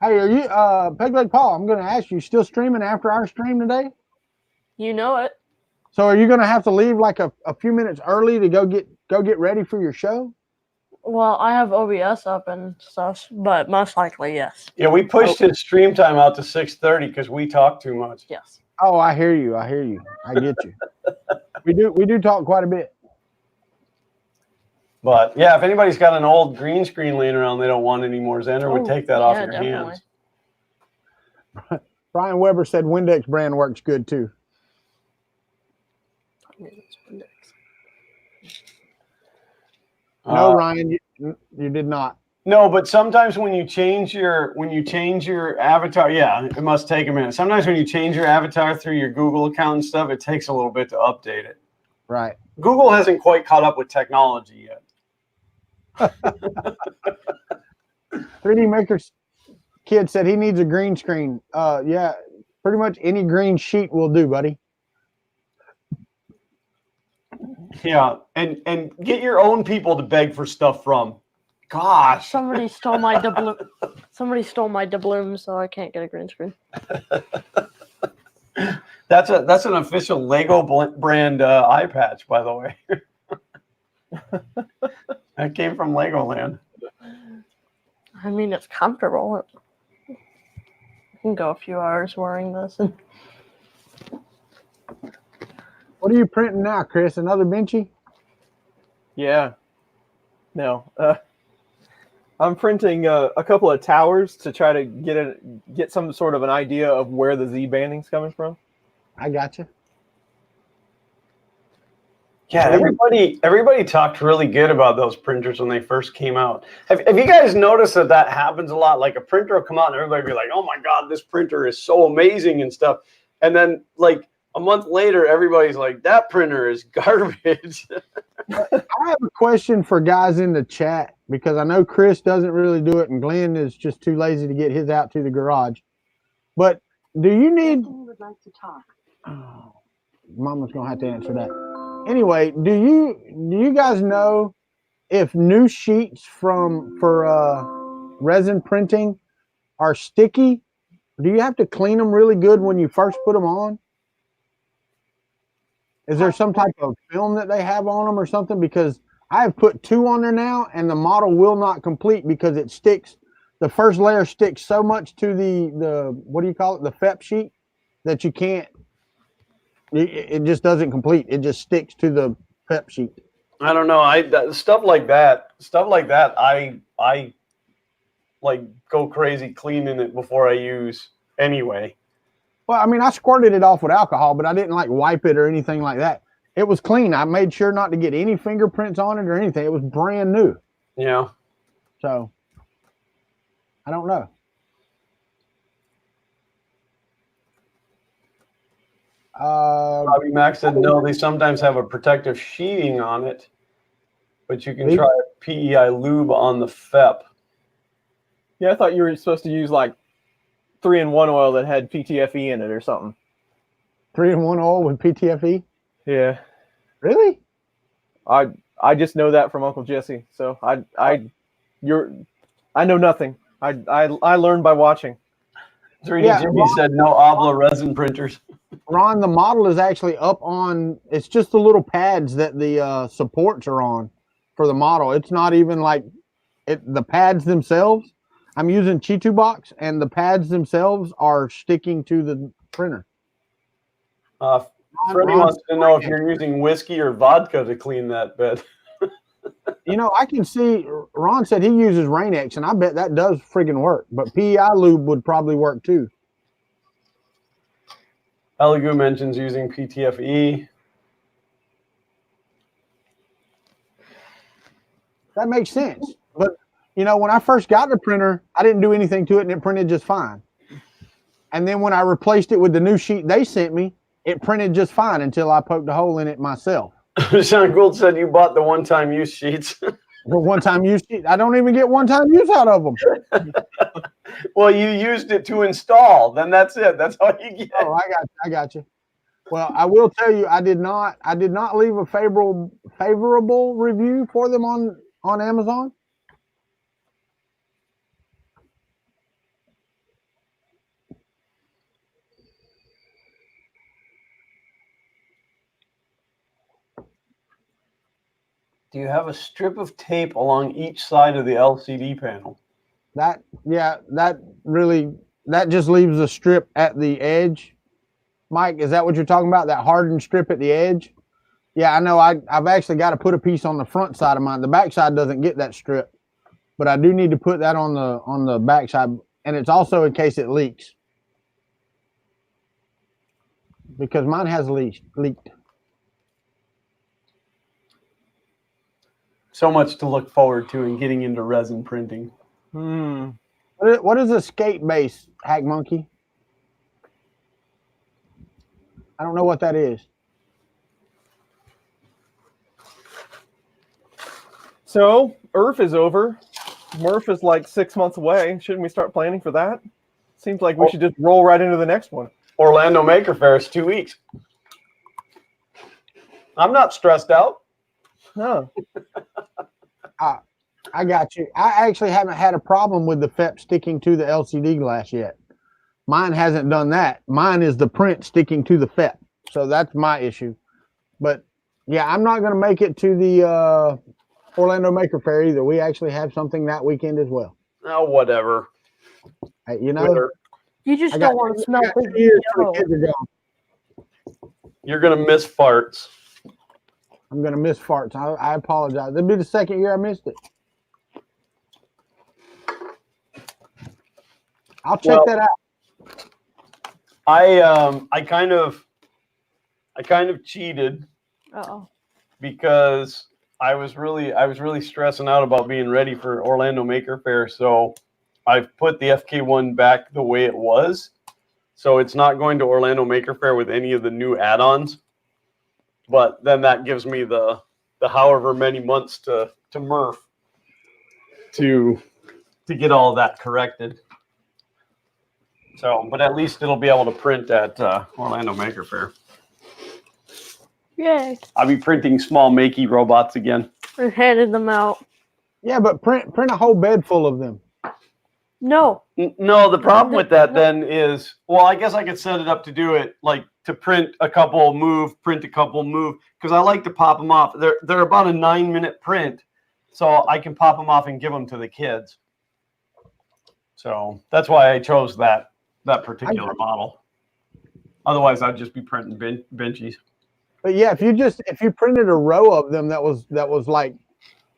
Hey, are you Peg Leg Paul? I'm going to ask you. Still streaming after our stream today? You know it. So are you going to have to leave like a few minutes early to go get ready for your show? Well, I have OBS up and stuff, but most likely yes. Yeah, we pushed his stream time out to 6:30 because we talk too much. Yes. Oh, I hear you. I get you. We do talk quite a bit. But yeah, if anybody's got an old green screen laying around they don't want anymore, Xander would take that off your hands. Brian Weber said Windex brand works good too. No, Ryan, you did not. No, but sometimes when you change your avatar, yeah, it must take a minute. Sometimes when you change your avatar through your Google account and stuff, it takes a little bit to update it. Right. Google hasn't quite caught up with technology yet. 3D Maker's kid said he needs a green screen. Yeah, pretty much any green sheet will do, buddy. Yeah, and get your own people to beg for stuff from. Gosh. Somebody stole my doubloon. Somebody stole my doubloon, so I can't get a green screen. That's an official Lego brand eye patch, by the way. That came from Legoland. I mean, it's comfortable. I can go a few hours wearing this. And What are you printing now, Chris? Another Benchy? Yeah. No. I'm printing a couple of towers to try to get some sort of an idea of where the Z banding's coming from. I got you. Yeah, everybody talked really good about those printers when they first came out. Have you guys noticed that happens a lot? Like a printer will come out and everybody be like, "Oh my God, this printer is so amazing" and stuff. And then like a month later, everybody's like, "That printer is garbage." I have a question for guys in the chat because I know Chris doesn't really do it and Glenn is just too lazy to get his out to the garage. But do you need... Who would like to talk? Oh, Mama's going to have to answer that. Anyway, do you guys know if new sheets for resin printing are sticky? Do you have to clean them really good when you first put them on? Is there some type of film that they have on them or something? Because I have put 2 on there now and the model will not complete because it sticks. The first layer sticks so much to the what do you call it? The FEP sheet that you can't, it just doesn't complete. It just sticks to the FEP sheet. I don't know. Stuff like that. I like go crazy cleaning it before I use anyway. Well, I mean, I squirted it off with alcohol, but I didn't like wipe it or anything like that. It was clean. I made sure not to get any fingerprints on it or anything. It was brand new. Yeah. So, I don't know. Bobby Max said no, they sometimes have a protective sheeting on it, but you can try PEI lube on the FEP. Yeah, I thought you were supposed to use like 3-in-1 oil that had PTFE in it or something. 3-in-1 oil with PTFE? Yeah. Really? I just know that from Uncle Jesse. So I know nothing. I learned by watching. 3D Jimmy said no Obla resin printers. Ron, the model is actually up on, it's just the little pads that the supports are on for the model. It's not even like the pads themselves. I'm using Chitu box and the pads themselves are sticking to the printer. Freddie wants to know if you're using whiskey or vodka to clean that bed. You know, I can see Ron said he uses Rain-X, and I bet that does friggin' work. But PEI lube would probably work too. Elegoo mentions using PTFE. That makes sense. But, you know, when I first got the printer, I didn't do anything to it, and it printed just fine. And then when I replaced it with the new sheet they sent me, it printed just fine until I poked a hole in it myself. Sean Gould said you bought the one-time use sheets. The one-time use sheet, I don't even get one-time use out of them. Well, you used it to install. Then that's it. That's all you get. Oh, I got you. Well, I will tell you, I did not leave a favorable review for them on Amazon. Do you have a strip of tape along each side of the LCD panel? That just leaves a strip at the edge. Mike, is that what you're talking about? That hardened strip at the edge? Yeah, I know. I've actually got to put a piece on the front side of mine. The back side doesn't get that strip, but I do need to put that on the back side, and it's also in case it leaks, because mine has leaked. So much to look forward to in getting into resin printing. What is a skate base, Hack Monkey? I don't know what that is. So, IRF is over. Murph is like 6 months away. Shouldn't we start planning for that? Seems like we should just roll right into the next one. Orlando Maker Faire is 2 weeks. I'm not stressed out. No. I got you. I actually haven't had a problem with the FEP sticking to the LCD glass yet. Mine hasn't done that. Mine is the print sticking to the FEP. So that's my issue. But yeah, I'm not going to make it to the Orlando Maker Faire either. We actually have something that weekend as well. Oh, whatever. Hey, you know, Winter. You just don't want to smell the years till the kids are gone. You're going to miss farts. I'm going to miss farts. I apologize. It'll be the second year I missed it. I'll check that out. I kind of cheated Uh-oh. because I was really stressing out about being ready for Orlando Maker Faire. So I've put the FK1 back the way it was. So it's not going to Orlando Maker Faire with any of the new add-ons. But then that gives me the however many months to Murph to get all of that corrected. So, but at least it'll be able to print at Orlando Maker Faire. Yay. I'll be printing small makey robots again. And handed them out. Yeah, but print a whole bed full of them. No. No, the problem with that then is, well, I guess I could set it up to do it like to print a couple, move, print a couple, move, because I like to pop them off. They're about a 9-minute print, so I can pop them off and give them to the kids. So that's why I chose that particular model. Otherwise, I'd just be printing benchies. But yeah, if you printed a row of them that was like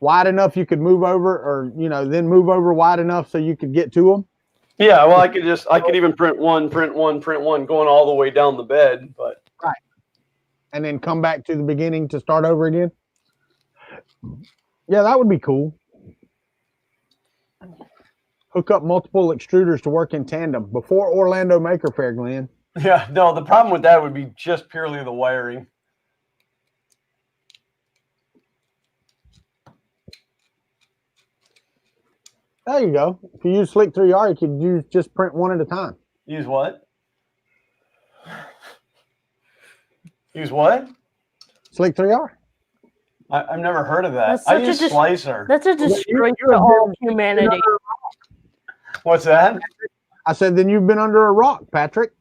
wide enough you could move over, or then move over wide enough so you could get to them. Yeah, well, I could even print one, going all the way down the bed, but right, and then come back to the beginning to start over again. Yeah, that would be cool. Hook up multiple extruders to work in tandem before Orlando Maker Faire, Glenn. Yeah, no, the problem with that would be just purely the wiring. There you go. If you use Slick 3R, you could just print one at a time. Use what? Use what? Slick 3R. I've never heard of that. I use Slicer. That's a disgrace to all humanity. What's that? I said, then you've been under a rock, Patrick.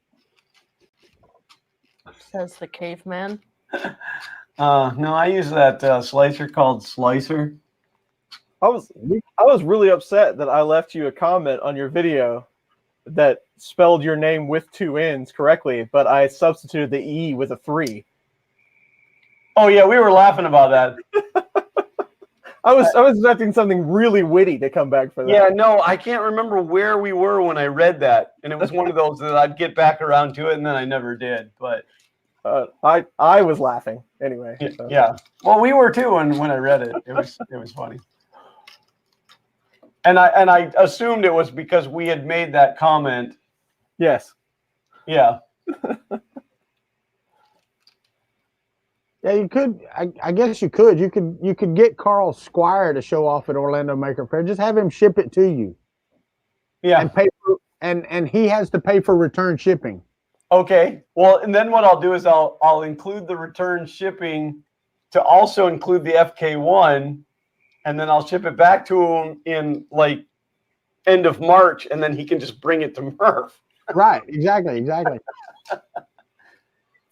Says the caveman. No, I use that slicer called Slicer. I was really upset that I left you a comment on your video that spelled your name with 2 N's correctly, but I substituted the E with a 3. Oh yeah, we were laughing about that. I was expecting something really witty to come back for that. Yeah, no, I can't remember where we were when I read that, and it was one of those that I'd get back around to it, and then I never did. But I was laughing anyway. So. Yeah, well, we were too when I read it. It was funny. And I assumed it was because we had made that comment. Yes. Yeah. Yeah, you could. I guess you could. You could get Carl Squire to show off at Orlando Maker Faire. Just have him ship it to you. Yeah. And pay for, and he has to pay for return shipping. Okay. Well, and then what I'll do is I'll include the return shipping to also include the FK1. And then I'll ship it back to him in like end of March, and then he can just bring it to Murph. Right. Exactly.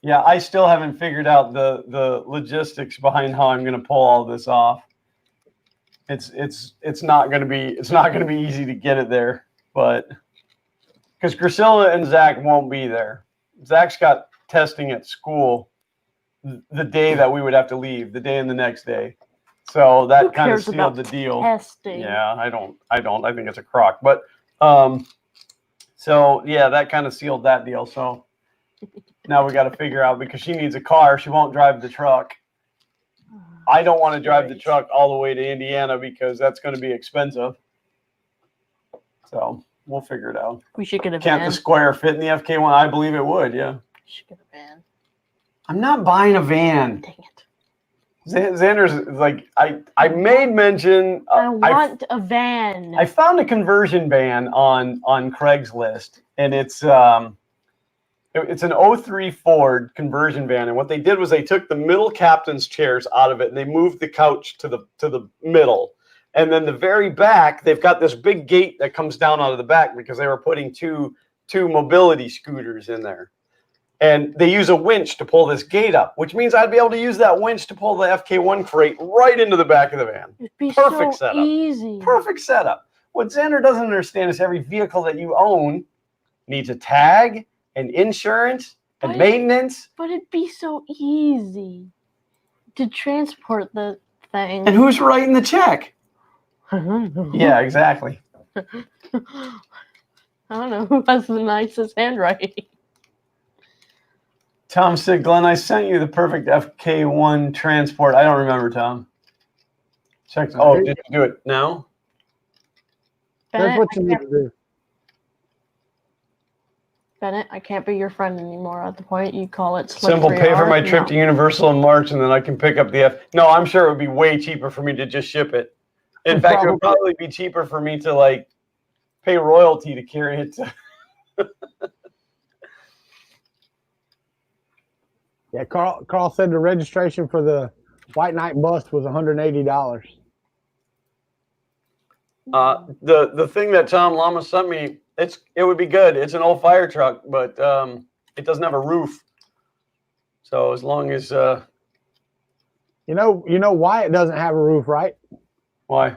Yeah, I still haven't figured out the logistics behind how I'm going to pull all this off. It's not going to be easy to get it there, but because Priscilla and Zach won't be there. Zach's got testing at school the day that we would have to leave, the day and the next day. So that kind of sealed the deal. Testing. Yeah, I don't. I think it's a crock. But so yeah, that kind of sealed that deal. So now we got to figure out, because she needs a car. She won't drive the truck. I don't want to drive the truck all the way to Indiana because that's going to be expensive. So we'll figure it out. We should get a Can't van. the Square fit in the FK1? I believe it would, yeah. We should get a van. I'm not buying a van. Dang it. Xander's like, I made mention. I want a van. I found a conversion van on Craigslist, and it's an 03 Ford conversion van. And what they did was they took the middle captain's chairs out of it, and they moved the couch to the middle. And then the very back, they've got this big gate that comes down out of the back because they were putting two mobility scooters in there. And they use a winch to pull this gate up, which means I'd be able to use that winch to pull the FK1 crate right into the back of the van. It'd be Perfect so setup. easy. Perfect setup. What Xander doesn't understand is every vehicle that you own needs a tag and insurance and maintenance. But it'd be so easy to transport the thing. And who's writing the check? I don't know. Yeah, exactly. I don't know who has the nicest handwriting. Tom said, Glenn, I sent you the perfect FK1 transport. I don't remember, Tom. Check. Oh, did you do it now? That's what you need to do. Bennett, I can't be your friend anymore at the point you call it Simple, pay for my trip to Universal in March, and then I can pick up the F. No, I'm sure it would be way cheaper for me to just ship it. In fact, it would probably be cheaper for me to like pay royalty to carry it to. Yeah, Carl said the registration for the White Knight bust was $180. The thing that Tom Lama sent me, it would be good. It's an old fire truck, but it doesn't have a roof. So as long as you know why it doesn't have a roof, right? why?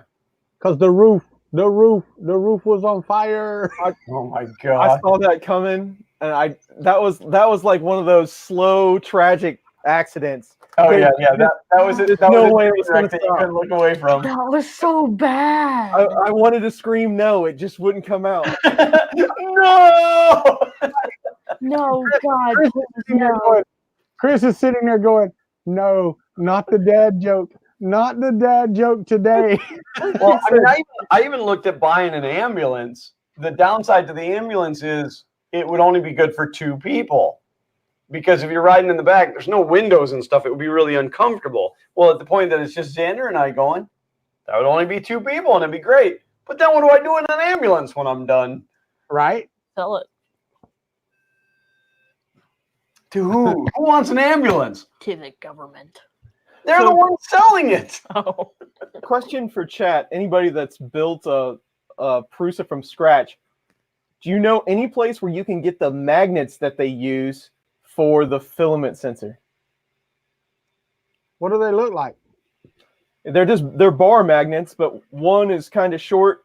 Because the roof was on fire. Oh my God! I saw that coming, and that was like one of those slow, tragic accidents. Oh yeah. That was it. That No was way a it was wreck gonna that you stop. couldn't look away from. That was so bad. I wanted to scream no, it just wouldn't come out. No! No, God. No. Chris is sitting there going, "No, not the dad joke. Not the dad joke today." Well, I mean, I even looked at buying an ambulance. The downside to the ambulance is it would only be good for 2 people. Because if you're riding in the back, there's no windows and stuff. It would be really uncomfortable. Well, at the point that it's just Xander and I going, that would only be 2 people and it'd be great. But then what do I do in an ambulance when I'm done? Right? Sell it To who? Who wants an ambulance? to the government. They're the ones selling it. Oh. Question for chat: anybody that's built a Prusa from scratch, do you know any place where you can get the magnets that they use for the filament sensor? What do they look like? They're bar magnets, but one is kind of short.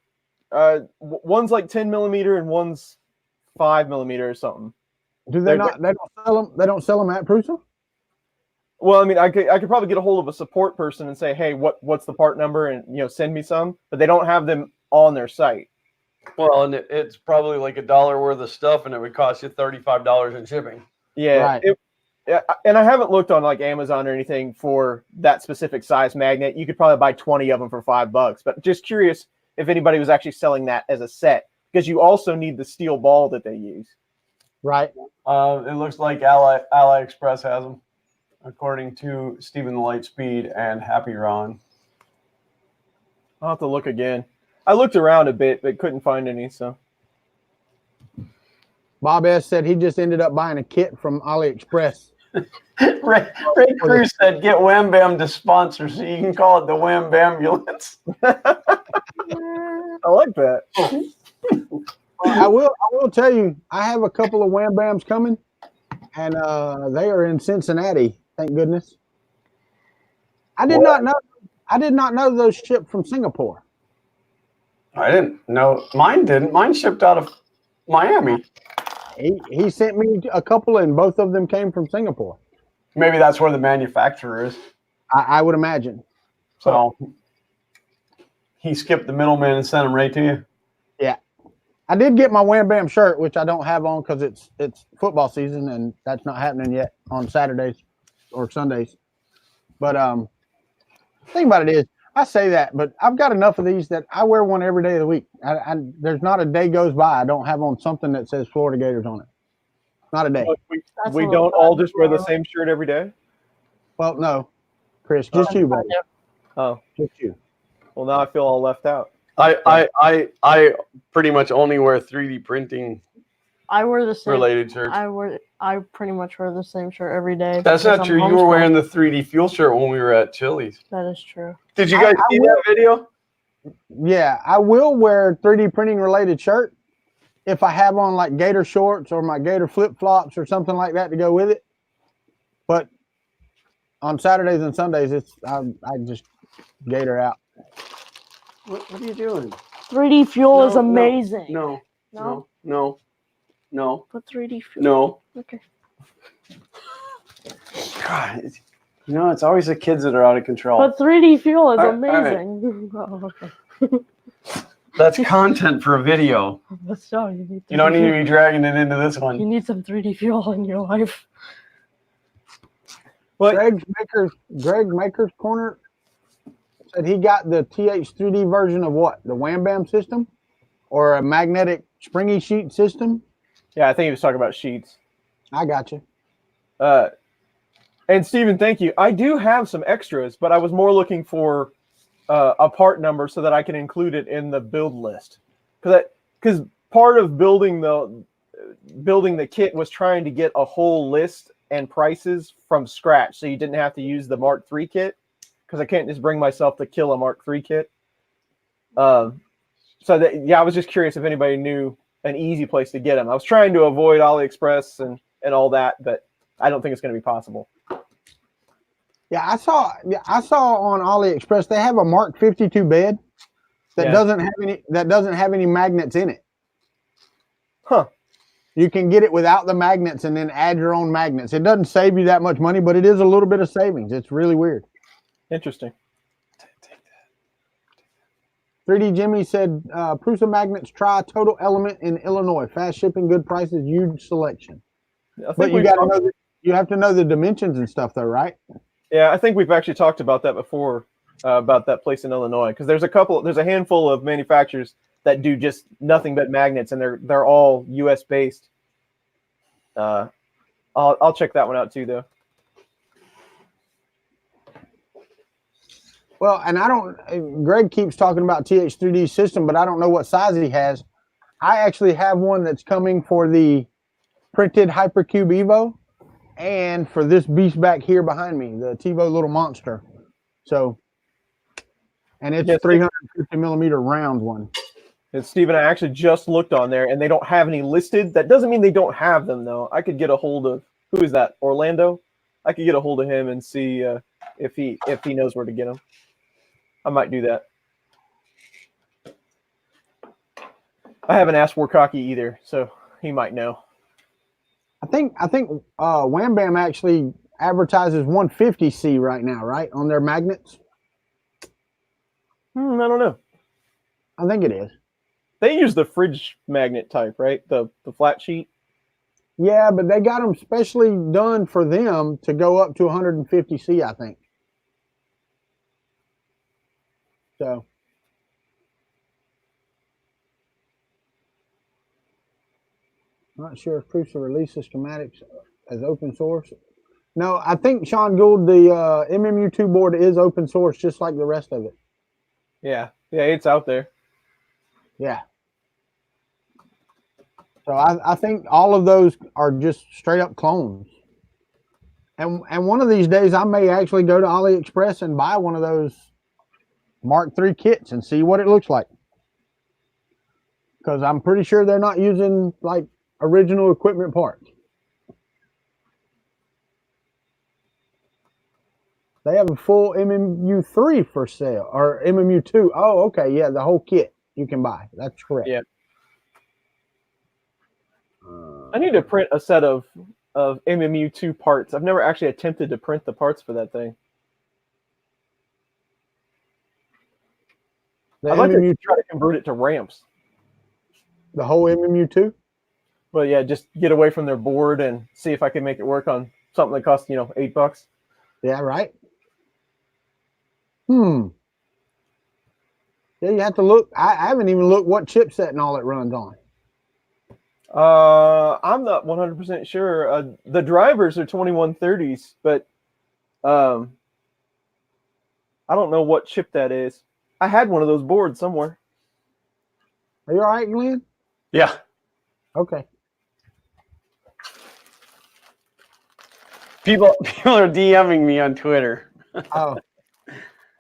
One's like 10 millimeter and one's 5 millimeter or something. Do they not? They don't sell them. They don't sell them at Prusa. Well, I mean, I could probably get a hold of a support person and say, hey, what's the part number, and send me some. But they don't have them on their site. Well, and it's probably like $1 worth of stuff, and it would cost you $35 in shipping. Yeah, right. And I haven't looked on like Amazon or anything for that specific size magnet. You could probably buy 20 of them for $5. But just curious if anybody was actually selling that as a set, because you also need the steel ball that they use. Right. It looks like AliExpress has them, according to Stephen the Lightspeed and Happy Ron. I'll have to look again. I looked around a bit, but couldn't find any. So Bob S. said he just ended up buying a kit from AliExpress. Ray Cruz said, "Get Wham Bam to sponsor, so you can call it the Wham Bam ambulance." I like that. I will tell you, I have a couple of Wham Bams coming, and they are in Cincinnati. Thank goodness. I did not know those shipped from Singapore. I didn't know. Mine didn't. Mine shipped out of Miami. He sent me a couple, and both of them came from Singapore. Maybe that's where the manufacturer is. I would imagine. So he skipped the middleman and sent them right to you. Yeah. I did get my Wham Bam shirt, which I don't have on because it's football season, and that's not happening yet on Saturdays or Sundays. But Thing about it is, I say that, but I've got enough of these that I wear one every day of the week. There's not a day goes by I don't have on something that says Florida Gators on it. Not a day. But That's we a little don't all bad. just wear the same shirt every day. Well, no, Chris, just you, buddy. Oh, Just you. well, now I feel all left out. I pretty much only wear 3D printing I wear the same. related shirts. I pretty much wear the same shirt every day. That's because not I'm true. You were homeschooled. wearing the 3D fuel shirt when we were at Chili's. That is true. Did you guys see that video? Yeah, I will wear 3D printing related shirt if I have on like Gator shorts or my Gator flip flops or something like that to go with it. But on Saturdays and Sundays, I just Gator out. What are you doing? 3D fuel No, is amazing. No. Put 3D fuel. No. Okay. God, it's always the kids that are out of control. But 3D fuel is All right. amazing. Oh, okay. That's content for a video. So you need. You don't need to be dragging it into this You one. need some 3D fuel in your life. But Greg Maker's Corner said he got the TH3D version of what? The Wham Bam system? Or a magnetic springy sheet system? yeah, I think he was talking about sheets. I got you. And Steven, thank you. I do have some extras, but I was more looking for a part number so that I can include it in the build list. Because part of building the kit was trying to get a whole list and prices from scratch, so you didn't have to use the Mark III kit. Because I can't just bring myself to kill a Mark III kit. I was just curious if anybody knew an easy place to get them. I was trying to avoid AliExpress and all that, but I don't think it's going to be possible. Yeah, I saw on AliExpress they have a Mark 52 bed that doesn't have any magnets in it. Huh. You can get it without the magnets and then add your own magnets. It doesn't save you that much money, but it is a little bit of savings. It's really weird. Interesting. 3D Jimmy said, Prusa Magnets, try Total Element in Illinois. Fast shipping, good prices, huge selection. But you have to know the dimensions and stuff though, right? Yeah, I think we've actually talked about that before, about that place in Illinois, because there's a handful of manufacturers that do just nothing but magnets, and they're all US based. I'll check that one out too though. Well, and Greg keeps talking about TH3D system, but I don't know what size he has. I actually have one that's coming for the printed Hypercube Evo and for this beast back here behind me, the TiVo Little Monster. So, and it's 350 millimeter round one. And Steven, I actually just looked on there and they don't have any listed. That doesn't mean they don't have them though. I could get a hold of, who is that? Orlando? I could get a hold of him and see if he knows where to get them. I might do that. I haven't asked Warcocky either, so he might know. I think Wham Bam actually advertises 150C right now, right, on their magnets. I don't know. I think it is. They use the fridge magnet type, right? The flat sheet. Yeah, but they got them specially done for them to go up to 150C, I think. So, I'm not sure if Proofs will release the schematics as open source. No, I think Sean Gould, the MMU2 board is open source, just like the rest of it. Yeah, it's out there. Yeah. So I think all of those are just straight up clones. And one of these days I may actually go to AliExpress and buy one of those Mark III kits and see what it looks like. Because I'm pretty sure they're not using like original equipment parts. They have a full MMU3 for sale, or MMU2. Oh, okay, yeah, the whole kit you can buy. That's correct. Yeah. I need to print a set of MMU2 parts. I've never actually attempted to print the parts for that thing. I'd like to try to convert it to ramps. The whole MMU2? But yeah, just get away from their board and see if I can make it work on something that costs, $8. Yeah, right. Yeah, you have to look. I haven't even looked what chipset and all it runs on. I'm not 100% sure. The drivers are 2130s, but I don't know what chip that is. I had one of those boards somewhere. Are you all right, Glenn? Yeah. Okay. People are DMing me on Twitter. Oh,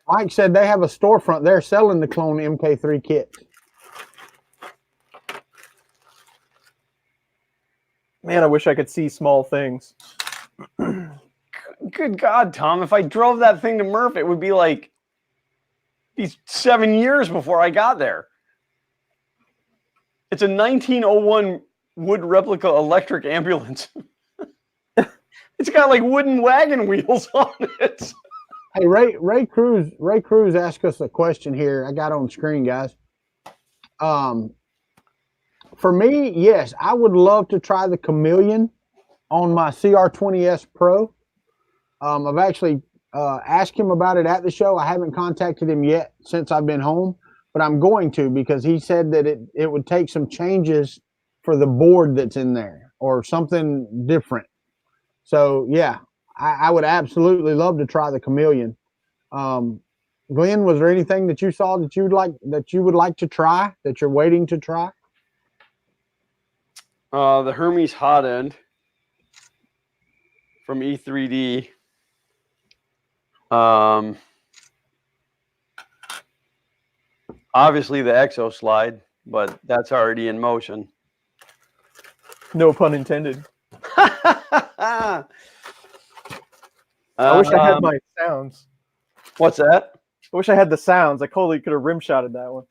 Mike said they have a storefront. They're selling the clone MK3 kit. Man, I wish I could see small things. Good God, Tom! If I drove that thing to Murph, it would be like these 7 years before I got there. It's a 1901 wood replica electric ambulance. It's got like wooden wagon wheels on it. Hey, Ray Cruz asked us a question here. I got on screen, guys. For me, yes, I would love to try the Chameleon on my CR20S Pro. I've actually asked him about it at the show. I haven't contacted him yet since I've been home, but I'm going to, because he said that it would take some changes for the board that's in there or something different. So yeah, I would absolutely love to try the Chameleon. Glenn, was there anything that you saw that you would like to try, that you're waiting to try? The Hermes hot end from E3D. Obviously the Exo slide, but that's already in motion. No pun intended. I wish I had my sounds. What's that? I wish I had the sounds. I totally could have rim-shotted that one.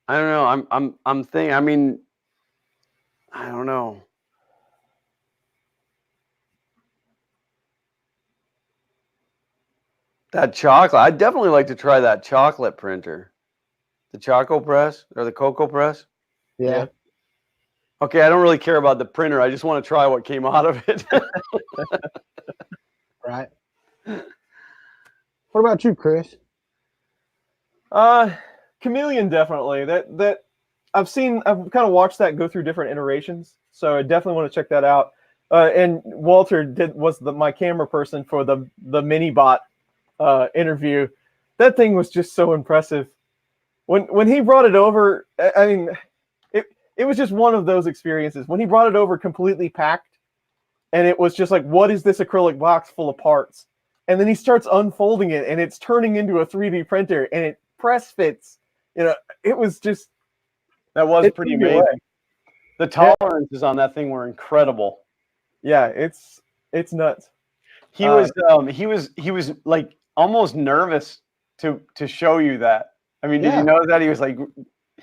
I don't know. I'm thinking. I mean, I don't know. That chocolate. I'd definitely like to try that chocolate printer, the Choco Press or the Cocoa Press. Yeah. Okay, I don't really care about the printer. I just want to try what came out of it. Right. What about you, Chris? Chameleon, definitely. That I've kind of watched that go through different iterations, so I definitely want to check that out. And Walter was my camera person for the Minibot interview. That thing was just so impressive. When he brought it over, I mean, it was just one of those experiences. When he brought it over completely packed, and it was just like, what is this acrylic box full of parts? And then he starts unfolding it, and it's turning into a 3D printer, and it press fits. You know, it was just... That was pretty amazing. The tolerances on that thing were incredible. Yeah, it's nuts. He was like almost nervous to show you that. I mean, did you know that? He was like...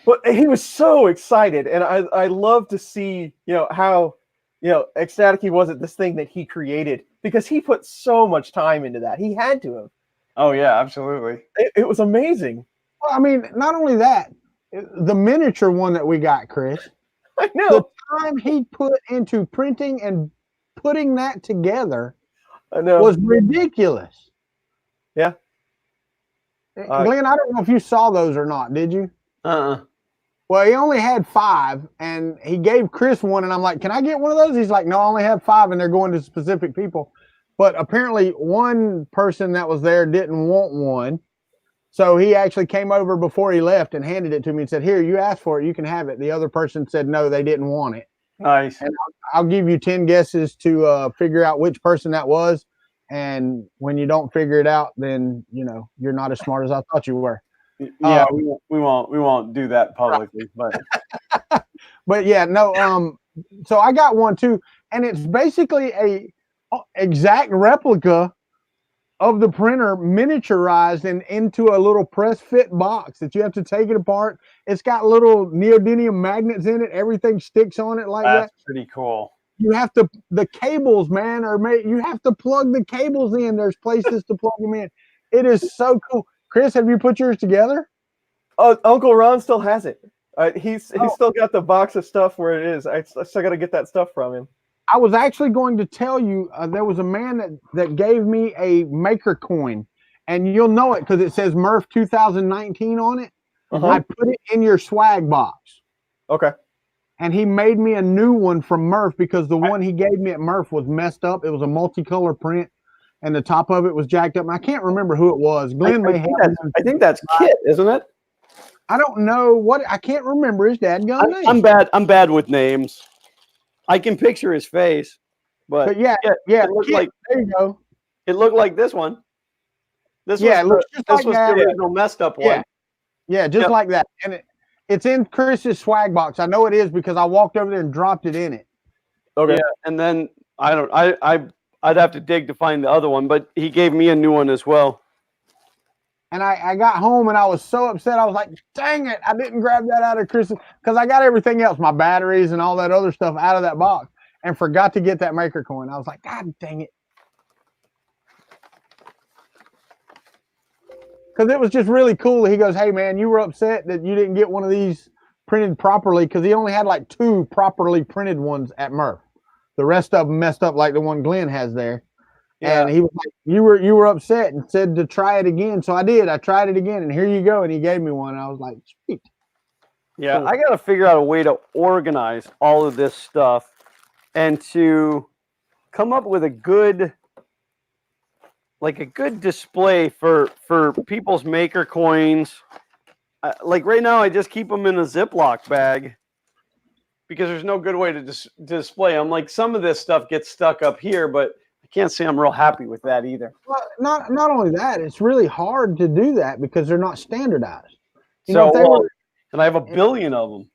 But he was so excited, and I love to see, how, ecstatic he was at this thing that he created, because he put so much time into that. He had to have. Oh, yeah, absolutely. It was amazing. Well, I mean, not only that, the miniature one that we got, Chris. I know. The time he put into printing and putting that together was ridiculous. Yeah. Glenn, I don't know if you saw those or not. Did you? Well, he only had 5, and he gave Chris one, and I'm like, can I get one of those? He's like, no, I only have 5, and they're going to specific people. But apparently one person that was there didn't want one. So he actually came over before he left and handed it to me and said, here, you asked for it, you can have it. The other person said, no, they didn't want it. Nice. And I'll give you 10 guesses to figure out which person that was. And when you don't figure it out, then, you're not as smart as I thought you were. Yeah, we won't do that publicly, but but yeah, no. So I got one too, and it's basically a exact replica of the printer, miniaturized and into a little press fit box that you have to take it apart. It's got little neodymium magnets in it. Everything sticks on it like that. That's pretty cool. You have to the cables, man, you have to plug the cables in. There's places to plug them in. It is so cool. Chris, have you put yours together? Uncle Ron still has it. He's still got the box of stuff where it is. I still got to get that stuff from him. I was actually going to tell you there was a man that gave me a maker coin, and you'll know it because it says Murph 2019 on it. I put it in your swag box. Okay. And he made me a new one from Murph because the one he gave me at Murph was messed up. It was a multicolor print, and the top of it was jacked up. And I can't remember who it was. Glenn may have. I think that's Kit, isn't it? I don't know what. I can't remember his dadgum name. I'm bad with names. I can picture his face, but yeah. It looked like, there you go. It looked like this one. This it looks just this like was that. the original messed up one. Yeah, just like that. And it's in Chris's swag box. I know it is because I walked over there and dropped it in it. Okay. Yeah, and then I'd have to dig to find the other one, but he gave me a new one as well. And I got home and I was so upset. I was like, dang it, I didn't grab that out of Chris's because I got everything else, my batteries and all that other stuff out of that box and forgot to get that maker coin. I was like, God dang it. Because it was just really cool. He goes, hey, man, you were upset that you didn't get one of these printed properly because he only had like 2 properly printed ones at Murph. The rest of them messed up like the one Glenn has there. Yeah. And he was like, you were upset and said to try it again. So I did. I tried it again, and here you go. And he gave me one. And I was like, sweet. Yeah, cool. I got to figure out a way to organize all of this stuff and to come up with a good display for people's maker coins. Like right now, I just keep them in a Ziploc bag because there's no good way to display them. Like some of this stuff gets stuck up here, but I can't say I'm real happy with that either. Well, not only that, it's really hard to do that because they're not standardized. And I have a billion of them.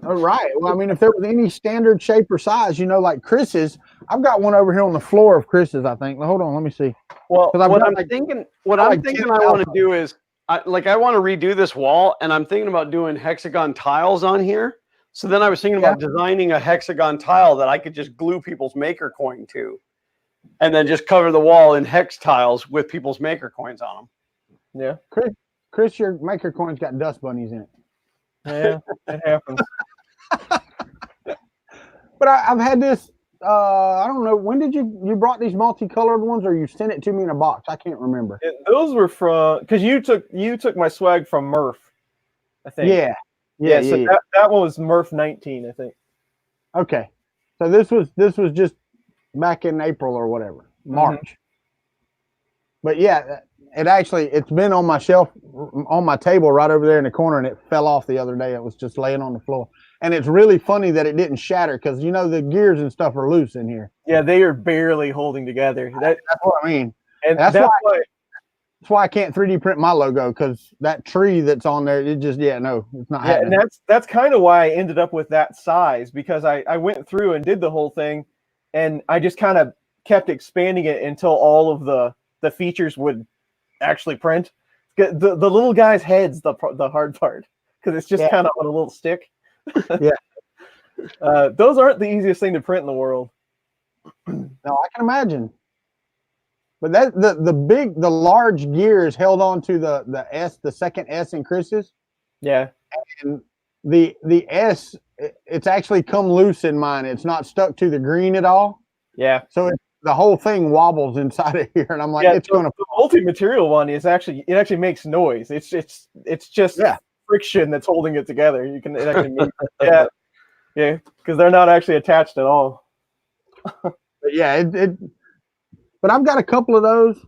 Oh, right. Well, I mean, if there was any standard shape or size, like Chris's, I've got one over here on the floor of Chris's, I think. Hold on, let me see. Well, what I'm thinking I want to do is, I want to redo this wall, and I'm thinking about doing hexagon tiles on here. So then I was thinking about designing a hexagon tile that I could just glue people's maker coin to, and then just cover the wall in hex tiles with people's maker coins on them. Yeah. Chris, your maker coin's got dust bunnies in it. Yeah, it happens. But I've had this. I don't know. When did you brought these multicolored ones, or you sent it to me in a box? I can't remember. Those were from because you took my swag from Murph, I think. Yeah. So that one was Murph 19, I think. Okay, so this was just back in April or whatever, March. Mm-hmm. But yeah, it's been on my shelf, on my table right over there in the corner, and it fell off the other day. It was just laying on the floor. And it's really funny that it didn't shatter because, the gears and stuff are loose in here. Yeah, they are barely holding together. That's what I mean. And that's why I can't 3D print my logo, because that tree that's on there, it just, it's not happening. And that's kind of why I ended up with that size, because I went through and did the whole thing, and I just kind of kept expanding it until all of the features would actually print. The little guy's head's the hard part, because it's just kind of on a little stick. Those aren't the easiest thing to print in the world. No, I can imagine. But that the large gears held on to the second S in Chris's. Yeah. And the S, it's actually come loose in mine. It's not stuck to the green at all. Yeah. So the whole thing wobbles inside of here, and I'm like, it's going to. The multi-material one is actually makes noise. It's just friction that's holding it together. It actually makes because they're not actually attached at all. But but I've got a couple of those,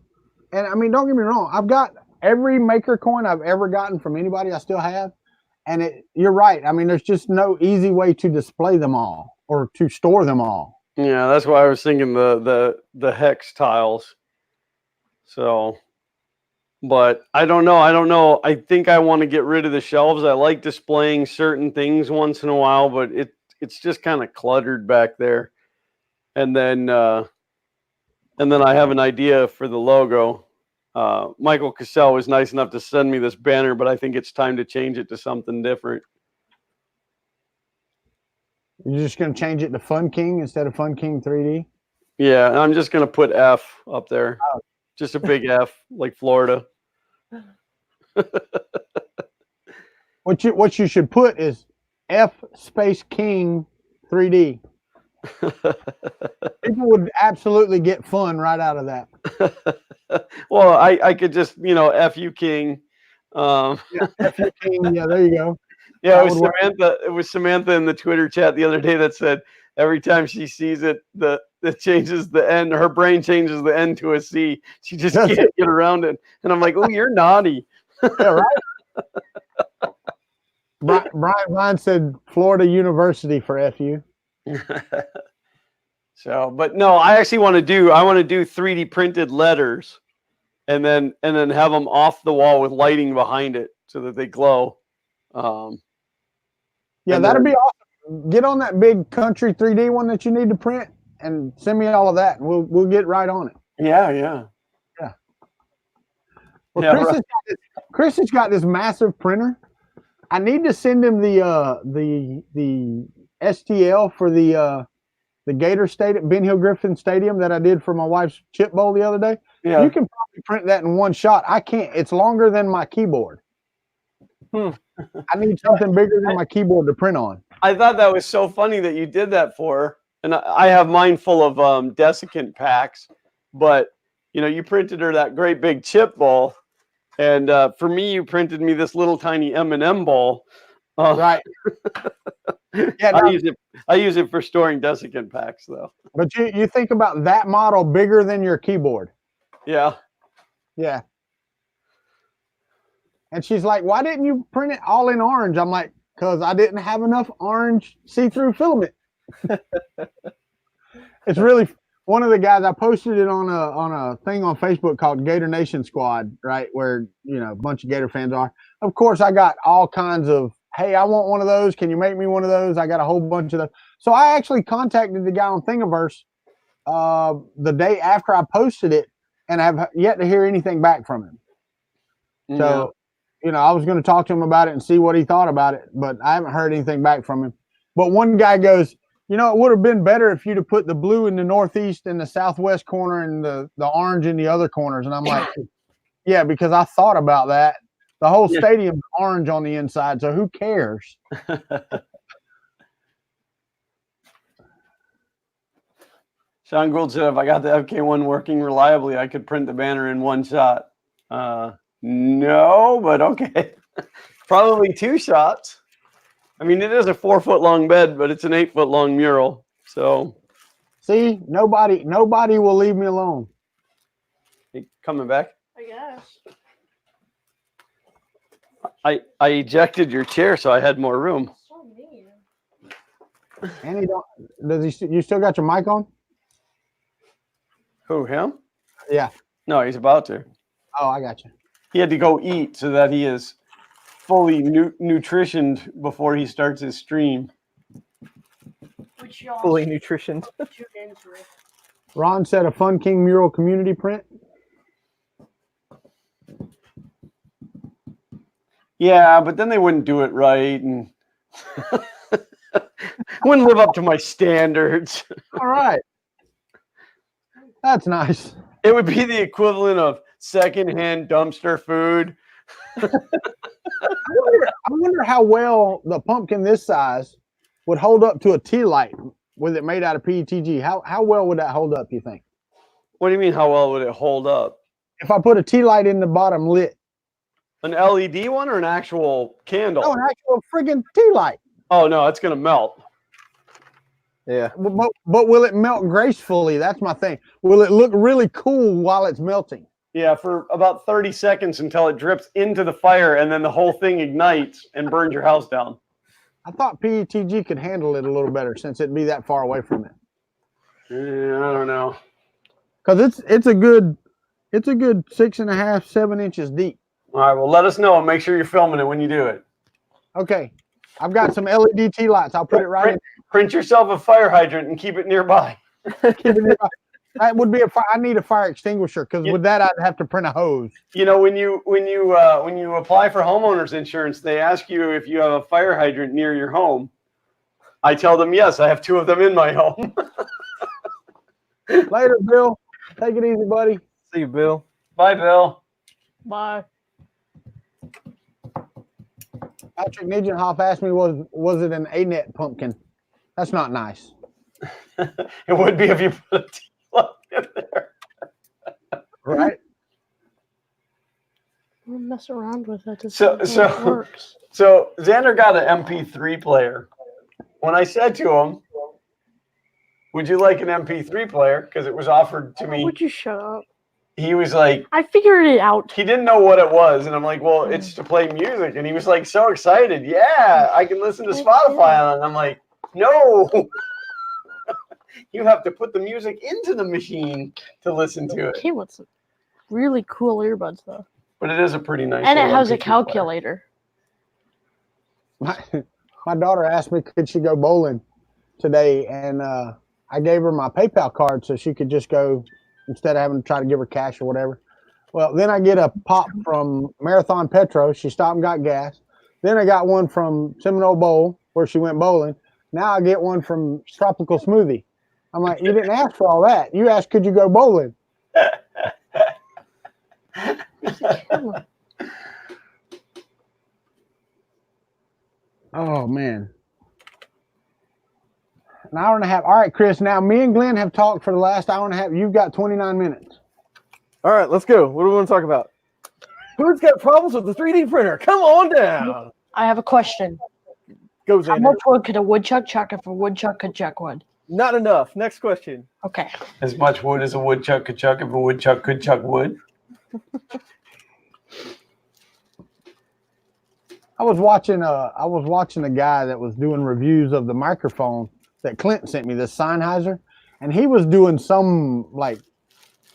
and I mean, don't get me wrong, I've got every maker coin I've ever gotten from anybody. I still have, and you're right. I mean, there's just no easy way to display them all or to store them all. Yeah, that's why I was thinking the hex tiles. So, but I don't know. I think I want to get rid of the shelves. I like displaying certain things once in a while, but it's just kind of cluttered back there. And then I have an idea for the logo. Michael Cassell was nice enough to send me this banner, but I think it's time to change it to something different. You're just going to change it to Fun King instead of Fun King 3D? Yeah, I'm just going to put F up there. Oh. Just a big F, like Florida. What you should put is F space King 3D. People would absolutely get fun right out of that. Well, I could just, F you, King. Yeah, F your king. Yeah, there you go. Yeah, That it was would work. Samantha. It was Samantha in the Twitter chat the other day that said every time she sees it, it changes the N. Her brain changes the N to a C. She just Does can't get around it. And I'm like, oh, you're naughty. Yeah, right. Brian Vine said Florida University for FU. So, but no, I actually want to do 3D printed letters, and then have them off the wall with lighting behind it so that they glow. Yeah, and that'd then- be awesome. Get on that big Kuntry 3D one that you need to print, and send me all of that, and we'll get right on it. Yeah. Well, Yeah, right. Chris has got this massive printer. I need to send him the STL for the Gator Stadium, Ben Hill Griffin Stadium that I did for my wife's chip bowl the other day. Yeah. You can probably print that in one shot. I can't. It's longer than my keyboard. I need something bigger than my keyboard to print on. I thought that was so funny that you did that for her. And I have mine full of desiccant packs, but you printed her that great big chip ball, and for me, you printed me this little tiny M&M ball. Right. Yeah. I use it for storing desiccant packs, though. But you think about that model bigger than your keyboard. Yeah. Yeah. And she's like, why didn't you print it all in orange? I'm like, because I didn't have enough orange see-through filament. It's really one of the guys, I posted it on a thing on Facebook called Gator Nation Squad, right? Where, a bunch of Gator fans are. Of course, I got all kinds of, hey, I want one of those. Can you make me one of those? I got a whole bunch of those. So I actually contacted the guy on Thingiverse the day after I posted it, and I've yet to hear anything back from him. So, I was going to talk to him about it and see what he thought about it, but I haven't heard anything back from him. But one guy goes, it would have been better if you'd have put the blue in the northeast and the southwest corner and the orange in the other corners. And I'm like, yeah, because I thought about that. The whole stadium's orange on the inside, so who cares? Sean Gould said, if I got the FK1 working reliably, I could print the banner in one shot. No, but okay. Probably 2 shots. I mean, it is a 4-foot long bed, but it's an 8-foot long mural. So, see, nobody will leave me alone. You coming back? I guess. I ejected your chair, so I had more room. So mean. And you still got your mic on? Who, him? Yeah. No, he's about to. Oh, I got you. He had to go eat so that he is fully nutritioned before he starts his stream. Which y'all Fully nutritioned. tune into. Ron said a Fun King mural community print. Yeah, but then they wouldn't do it right and wouldn't live up to my standards. All right. That's nice. It would be the equivalent of secondhand dumpster food. I wonder how well the pumpkin this size would hold up to a tea light with it made out of PETG. How well would that hold up, you think? What do you mean, how well would it hold up? If I put a tea light in the bottom lit. An LED one or an actual candle? No, an actual friggin' tea light. Oh, no, it's going to melt. Yeah. But will it melt gracefully? That's my thing. Will it look really cool while it's melting? Yeah, for about 30 seconds until it drips into the fire and then the whole thing ignites and burns your house down. I thought PETG could handle it a little better since it'd be that far away from it. Yeah, I don't know. Because it's a good 6.5, 7 inches deep. All right, well, let us know and make sure you're filming it when you do it. Okay. I've got some LED tea lights. I'll put it right in. Print yourself a fire hydrant and keep it nearby. Keep it nearby. That would be I need a fire extinguisher because with that I'd have to print a hose. When you apply for homeowners insurance, they ask you if you have a fire hydrant near your home. I tell them yes, I have 2 of them in my home. Later, Bill. Take it easy, buddy. See you, Bill. Bye, Bill. Bye. Patrick Nijenhoff asked me, was it an A-net pumpkin? That's not nice. It would be if you put a T-plug in there. Right? We'll mess around with it to see So- if so- it works. So Xander got an MP3 player. When I said to him, would you like an MP3 player? Because it was offered to me. Would you shut up? He was like, I figured it out. he didn't know what it was. And I'm like, well, it's to play music. And he was like so excited. Yeah, I can listen to Spotify on it. And I'm like, no. You have to put the music into the machine to listen to it. Came with some really cool earbuds though. But it is a pretty nice. And it little has a MP3 player. calculator. My daughter asked me, could she go bowling today? And I gave her my PayPal card so she could just go instead of having to try to give her cash or whatever. Well, then I get a pop from Marathon Petro. She stopped and got gas. Then I got one from Seminole Bowl where she went bowling. Now I get one from Tropical Smoothie. I'm like, you didn't ask for all that. You asked, could you go bowling? Oh, man. An hour and a half. All right, Chris. Now, me and Glenn have talked for the last hour and a half. You've got 29 minutes. All right, let's go. What do we want to talk about? Who's got problems with the 3D printer? Come on down. I have a question. Go, How Xander. much wood could a woodchuck chuck if a woodchuck could chuck wood? Not enough. Next question. Okay. As much wood as a woodchuck could chuck if a woodchuck could chuck wood. I was watching a guy that was doing reviews of the microphone that Clint sent me, this Sennheiser, and he was doing some like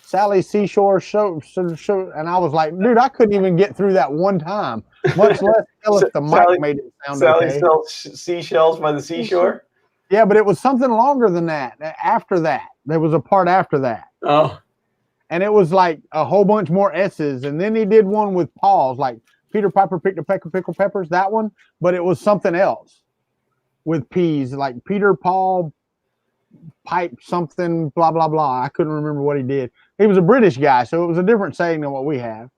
Sally Seashore show, and I was like, dude, I couldn't even get through that one time, much less tell if the mic made it sound Sally okay. sells seashells by the seashore. Yeah, but it was something longer than that. After that, there was a part after that. Oh, And it was like a whole bunch more S's. And then he did one with Paul's, like Peter Piper picked a peck of pickled peppers, that one. But it was something else with P's, like Peter Paul pipe something, blah, blah, blah. I couldn't remember what he did. He was a British guy, so it was a different saying than what we have.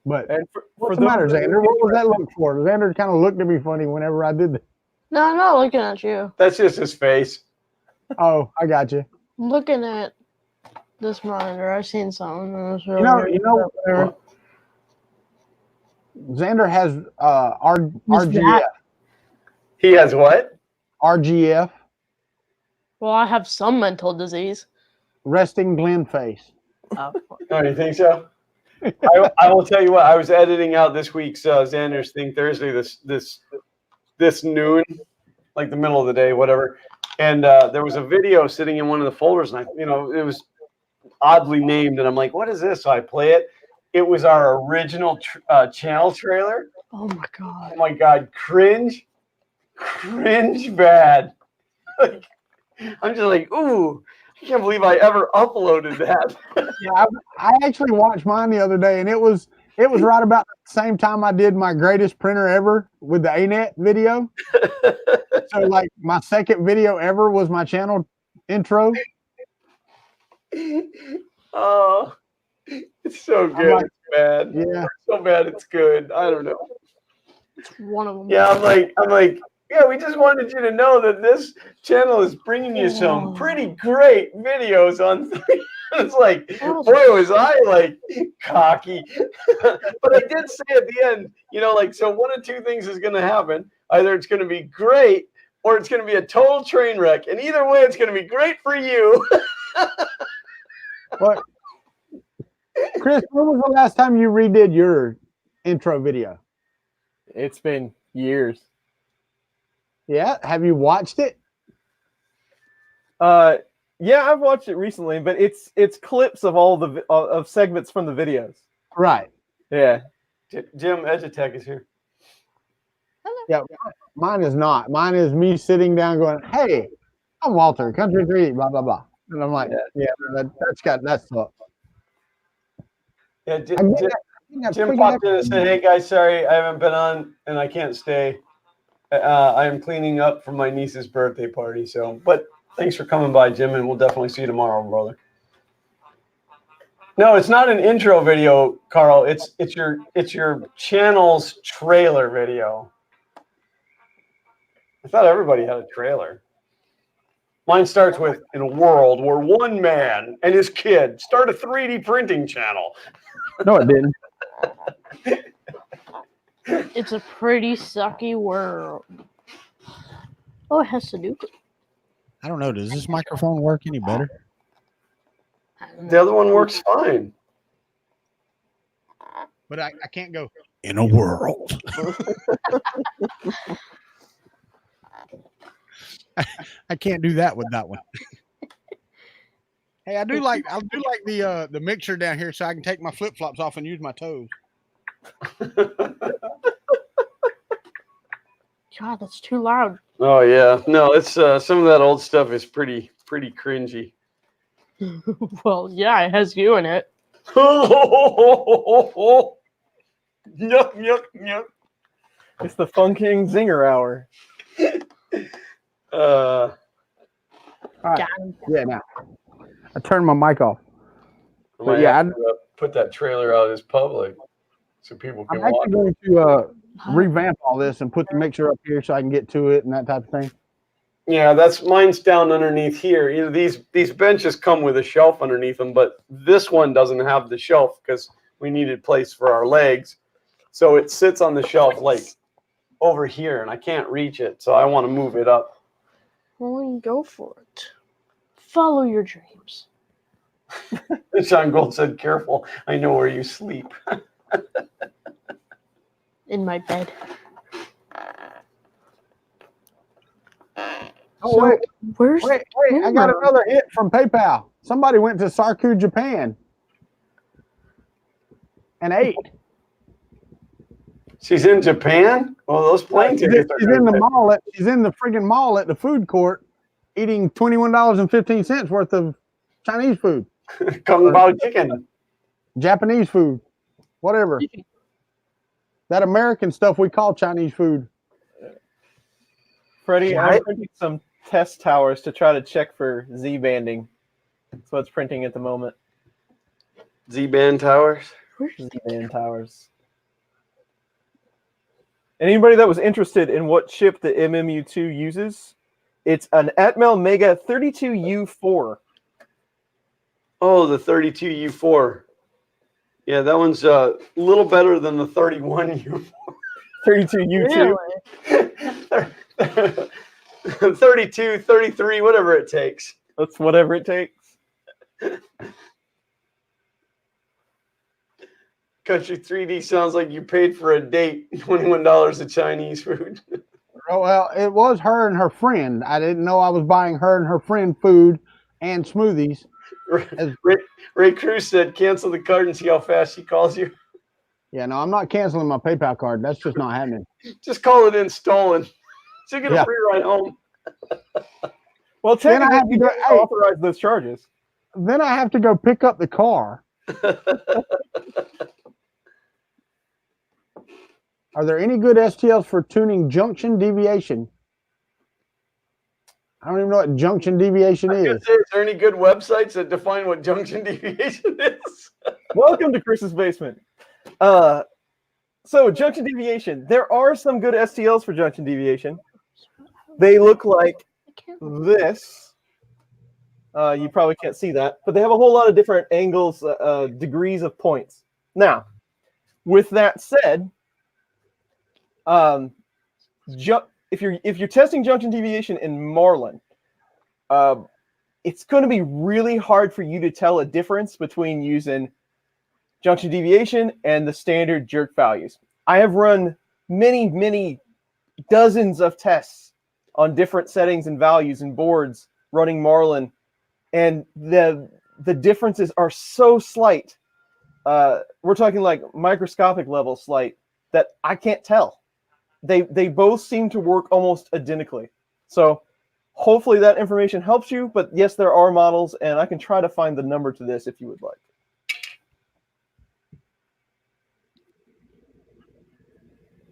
But And for what's the those matter, that- Xander? What was that look for? Xander kind of looked at me funny whenever I did that. No, I'm not looking at you. that's just his face. Oh, I got you. I'm looking at this monitor. I've seen something. That was really You know, weird. Xander has What's RGF. that? He has what? RGF, Well, I have some mental disease. resting Glenn face. Oh, Oh, you think so? I will tell you what. I was editing out this week's Xander's Thing Thursday this noon, like the middle of the day, whatever. And there was a video sitting in one of the folders, and it was oddly named, and I'm like, what is this? So I play it. It was our original channel trailer. oh my god. Oh my god, cringe bad. Like, I'm just like, ooh, I can't believe I ever uploaded that. Yeah, I actually watched mine the other day, and it was right about the same time I did my greatest printer ever with the ANET video. So like my second video ever was my channel intro. Oh, it's so good. like- It's bad. Yeah. It's so bad. It's good. I don't know. It's one of them. Yeah, I'm like, yeah, we just wanted you to know that this channel is bringing you some pretty great videos on. It's like, boy, was I like cocky. But I did say at the end, so one of two things is going to happen. Either it's going to be great or it's going to be a total train wreck. And either way, it's going to be great for you. But Chris, when was the last time you redid your intro video? It's been years. Yeah, have you watched it? Yeah, I've watched it recently, but it's clips of all the of segments from the videos. Right. Yeah. Jim Edutech is here. Yeah, mine is not. Mine is me sitting down going, hey, I'm Walter, Kuntry 3D, blah, blah, blah. And I'm like, that's up. Yeah, Jim popped in and said, hey guys, sorry, I haven't been on and I can't stay. I am cleaning up for my niece's birthday party. But thanks for coming by, Jim, and we'll definitely see you tomorrow, brother. No, it's not an intro video, Carl. It's your channel's trailer video. I thought everybody had a trailer. Mine starts with, in a world where one man and his kid start a 3D printing channel. No, it didn't. It's a pretty sucky world. Oh, it has Sudoku. I don't know. Does this microphone work any better? The other one works fine. But I can't go in a world. I can't do that with that one. Hey, I do like the mixer down here so I can take my flip flops off and use my toes. God, that's too loud. Oh yeah, no, it's some of that old stuff is pretty cringy. Well, yeah, it has you in it. Yuck, yuck, yuck. It's the Fun King Zinger Hour. All right. Yeah, now I turned my mic off. I But might yeah, have to, put that trailer out as public so people can I'm watch. actually going to revamp all this and put the mixer up here so I can get to it and that type of thing. Yeah, that's mine's down underneath here. You know, these benches come with a shelf underneath them, but this one doesn't have the shelf because we needed place for our legs. So it sits on the shelf like over here, and I can't reach it. So I want to move it up. Well, go for it. Follow your dreams. Sean Gold said, "Careful, I know where you sleep." In my bed. Oh, So, wait, where's wait, I got another hit from PayPal. Somebody went to Sarku, Japan and ate. She's in Japan? Well, those plane tickets are She's in the mall. She's in the friggin' mall at the food court eating $21.15 worth of Chinese food. Kung Bao chicken. Japanese food, whatever. That American stuff we call Chinese food. Freddie, Yeah, I'm printing some test towers to try to check for Z-banding. That's what's printing at the moment. Z-band towers. Z-band towers. Anybody that was interested in what chip the MMU2 uses, it's an Atmel Mega 32U4. Oh, the 32U4. Yeah, that one's a little better than the 31U4. 32U2. Really? 32, 33, whatever it takes. That's whatever it takes. Country 3D sounds like you paid for a date, $21 of Chinese food. Oh, well, it was her and her friend. I didn't know I was buying her and her friend food and smoothies. Ray Cruz said, cancel the card and see how fast she calls you. Yeah, no, I'm not canceling my PayPal card. That's just not happening. Just call it in stolen. She'll get Yeah. a free ride home. Well, Then I technically, have to you go. don't Hey, authorize those charges. then I have to go pick up the car. Are there any good STLs for tuning junction deviation? I don't even know what junction deviation I was is. gonna say, is there any good websites that define what junction deviation is? Welcome to Chris's Basement. So, junction deviation. There are some good STLs for junction deviation. They look like this. You probably can't see that, but they have a whole lot of different angles, degrees of points. Now, with that said, if you're testing junction deviation in Marlin, it's going to be really hard for you to tell a difference between using junction deviation and the standard jerk values. I have run many dozens of tests on different settings and values and boards running Marlin, and the differences are so slight. We're talking like microscopic level slight that I can't tell. They both seem to work almost identically. So hopefully that information helps you. But yes, there are models, and I can try to find the number to this if you would like.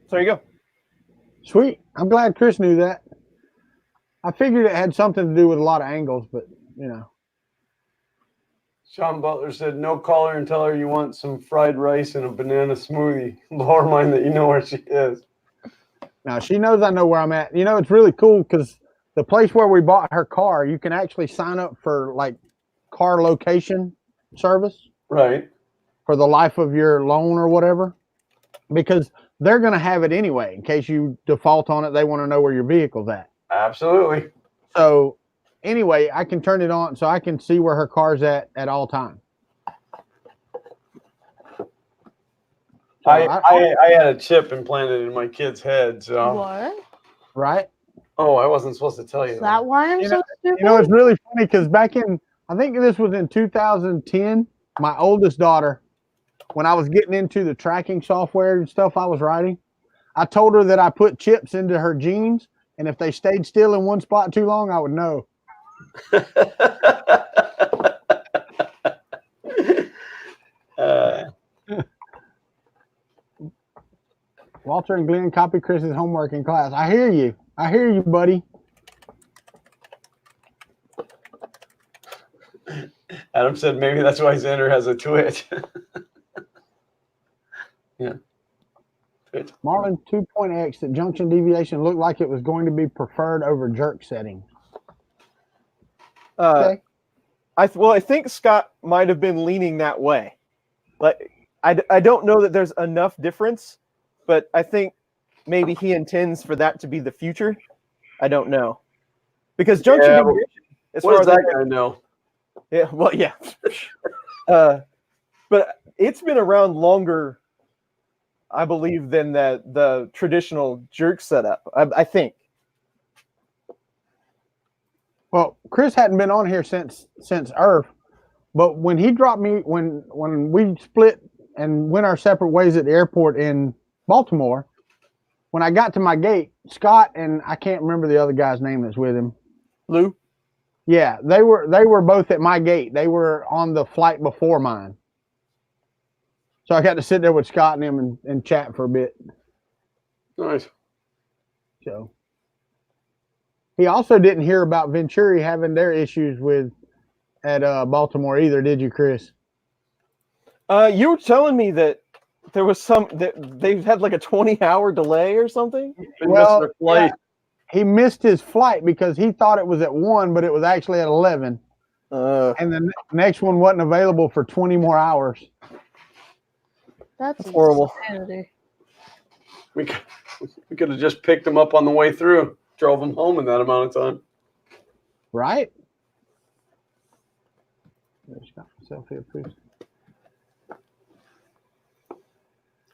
So there you go. Sweet. I'm glad Chris knew that. I figured it had something to do with a lot of angles, but you know. Sean Butler said, no, call her and tell her you want some fried rice and a banana smoothie. Lower mind that you know where she is. Now she knows I know where I'm at. You know, it's really cool because the place where we bought her car, you can actually sign up for like car location service Right. for the life of your loan or whatever, because they're going to have it anyway. In case you default on it, they want to know where your vehicle's at. Absolutely. So anyway, I can turn it on so I can see where her car's at all times. So I had a chip implanted in my kid's head. So What? right. Oh, I wasn't supposed to tell you Is that why I'm so stupid? You know, it's really funny because back in, I think this was in 2010, my oldest daughter, when I was getting into the tracking software and stuff I was writing, I told her that I put chips into her jeans, and if they stayed still in one spot too long, I would know. Walter and Glenn copy Chris's homework in class. I hear you. I hear you, buddy. Adam said maybe that's why Xander has a twitch. Yeah. Twitch. Marlin 2.x, the junction deviation looked like it was going to be preferred over jerk setting. Okay. I think Scott might have been leaning that way. Like, I don't know that there's enough difference, but I think maybe he intends for that to be the future. I don't know. Because junction deviation, as what far does as that guy know? Yeah, well, yeah. But it's been around longer, I believe, than the traditional jerk setup, I think. Well, Chris hadn't been on here since Earth, but when he dropped me, when we split and went our separate ways at the airport in Baltimore, when I got to my gate, Scott and I can't remember the other guy's name that's with him. Lou? Yeah, they were both at my gate. They were on the flight before mine. So I got to sit there with Scott and him and chat for a bit. Nice. So he also didn't hear about Venturi having their issues at Baltimore either, did you, Chris? You were telling me that there was that they've had like a 20-hour delay or something. Well, yeah, he missed his flight because he thought it was at 1, but it was actually at 11. And the next one wasn't available for 20 more hours. That's horrible. Insanity. We could have just picked him up on the way through, drove him home in that amount of time. Right? Just got myself here, please.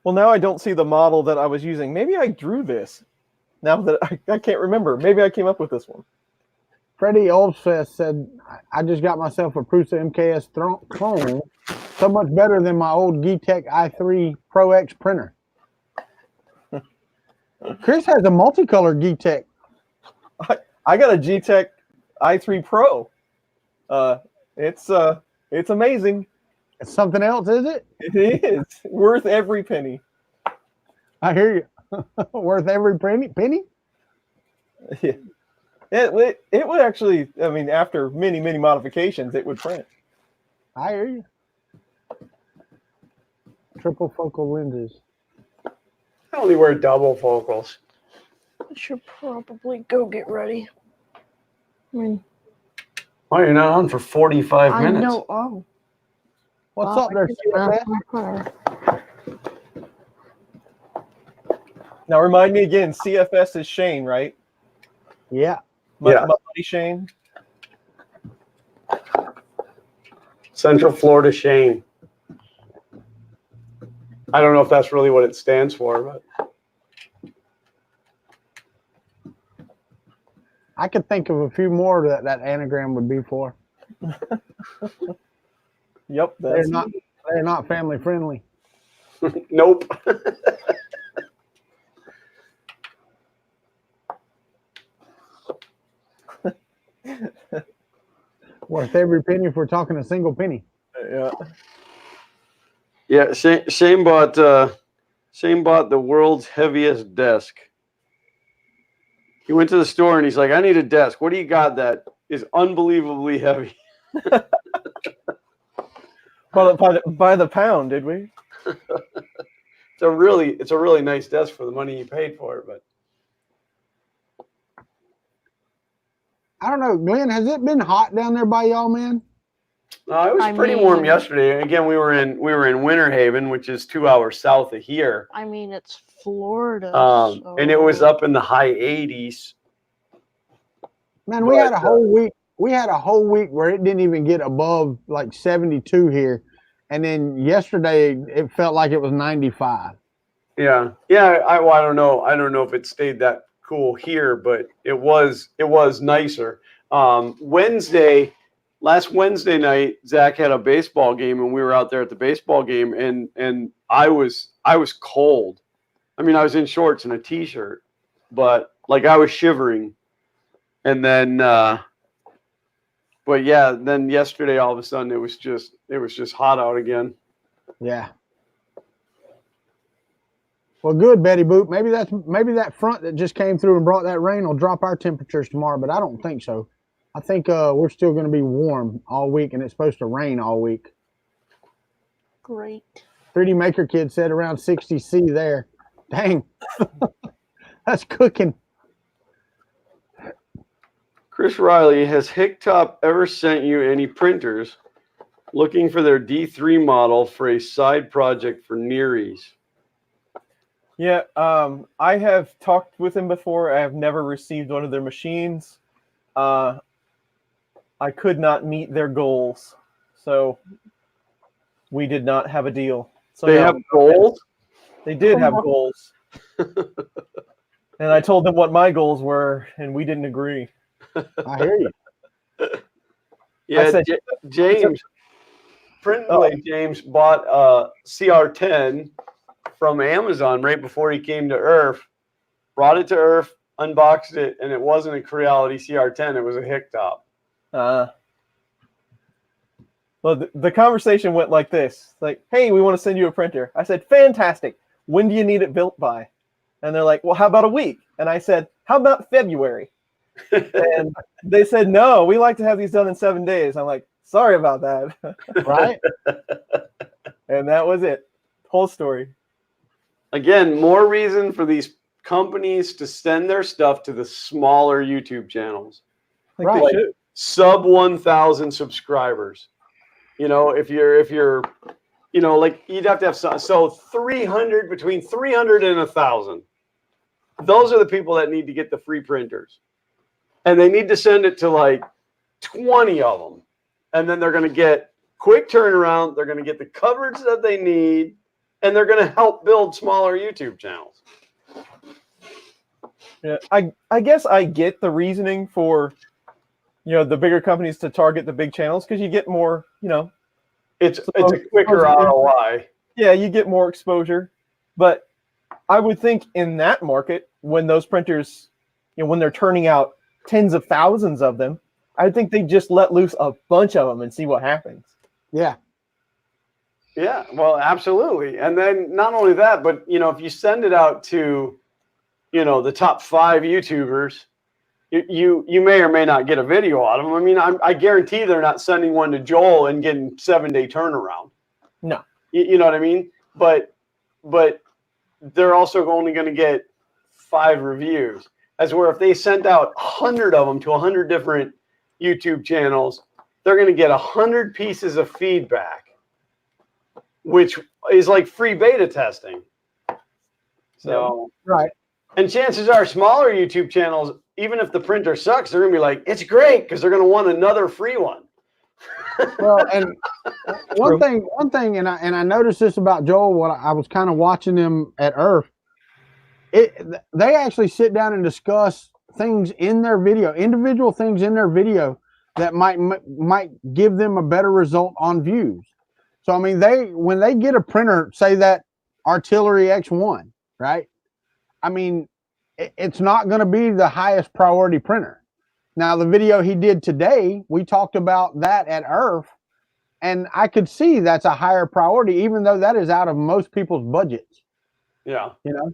Well, now I don't see the model that I was using. Maybe I drew this. Now that I can't remember. Maybe I came up with this one. Freddie Oldfest said, I just got myself a Prusa MKS clone, so much better than my old Geetech i3 Pro X printer. Chris has a multicolor Geetech. I got a Geetech i3 Pro. It's amazing. It's something else, is it? It is worth every penny. I hear you. Worth every penny? Yeah. It would actually, I mean, after many modifications, it would print. I hear you. Triple focal lenses. I only wear double focals. I should probably go get ready. I mean, Oh, you're not on for 45 I minutes. know. Oh. What's up there, CFS? Now, remind me again, CFS is Shane, right? Yeah. My Yeah. buddy Shane. Central Florida Shane. I don't know if that's really what it stands for, but I could think of a few more that anagram would be for. Yep, They're not family friendly. nope. Worth every penny if we're talking a single penny. Yeah. Yeah, Shane bought the world's heaviest desk. He went to the store and he's like, I need a desk. What do you got that is unbelievably heavy? By the pound, did we? It's a really nice desk for the money you paid for it, but I don't know, Glenn, has it been hot down there by y'all, man? It was pretty warm yesterday. Again, we were in Winter Haven, which is 2 hours south of here. I mean, it's Florida. And it was up in the high 80s. Man, we had a whole week. We had a whole week where it didn't even get above like 72 here, and then yesterday it felt like it was 95. Yeah. I don't know. I don't know if it stayed that cool here, but it was nicer. Last Wednesday night, Zach had a baseball game, and we were out there at the baseball game, and I was cold. I mean, I was in shorts and a t-shirt, but like I was shivering. And then, but yeah, then yesterday all of a sudden it was just hot out again. Yeah. Well, good, Betty Boop. Maybe that front that just came through and brought that rain will drop our temperatures tomorrow, but I don't think so. I think we're still going to be warm all week, and it's supposed to rain all week. Great. 3D Maker Kid said around 60 C there. Dang. That's cooking. Chris Riley, has Hicktop ever sent you any printers looking for their D3 model for a side project for Nearies? Yeah, I have talked with him before. I have never received one of their machines. I could not meet their goals, so we did not have a deal. So they have goals? They did have goals. And I told them what my goals were, and we didn't agree. I hear you. Yeah, said, James, James bought a CR10 from Amazon right before he came to Earth, brought it to Earth, unboxed it, and it wasn't a Creality CR10, it was a Hicktop. Well, the conversation went like this. Like, hey, we want to send you a printer. I said, fantastic. When do you need it built by? And they're like, well, how about a week? And I said, how about February? And they said, no, we like to have these done in 7 days. I'm like, sorry about that. Right? And that was it. Whole story. Again, more reason for these companies to send their stuff to the smaller YouTube channals. Right. They should. Sub 1,000 subscribers. You know, if you're, you know, like you'd have to have so 300, between 300 and 1,000. Those are the people that need to get the free printers. And they need to send it to like 20 of them. And then they're going to get quick turnaround. They're going to get the coverage that they need. And they're going to help build smaller YouTube channels. Yeah, I guess I get the reasoning for, you know, the bigger companies to target the big channels because you get more, you know. It's a quicker ROI. Yeah, you get more exposure. But I would think in that market, when those printers, you know, when they're turning out tens of thousands of them, I think they just let loose a bunch of them and see what happens. Yeah. Yeah, well, absolutely. And then not only that, but, you know, if you send it out to, you know, the top 5 YouTubers, you may or may not get a video out of them. I mean, I guarantee they're not sending one to Joel and getting 7-day turnaround. No. You know what I mean? But they're also only going to get 5 reviews. As where if they sent out 100 of them to 100 different YouTube channels, they're going to get 100 pieces of feedback, which is like free beta testing. So, right. And chances are smaller YouTube channels, even if the printer sucks, they're going to be like, it's great, because they're going to want another free one. Well, and one thing, and I noticed this about Joel. What I was kind of watching them at Earth, they actually sit down and discuss things in their video, individual things in their video that might give them a better result on views. So I mean, when they get a printer, say that Artillery X1, right? I mean, it's not going to be the highest priority printer. Now, the video he did today, we talked about that at Earth, and I could see that's a higher priority, even though that is out of most people's budgets. Yeah. You know,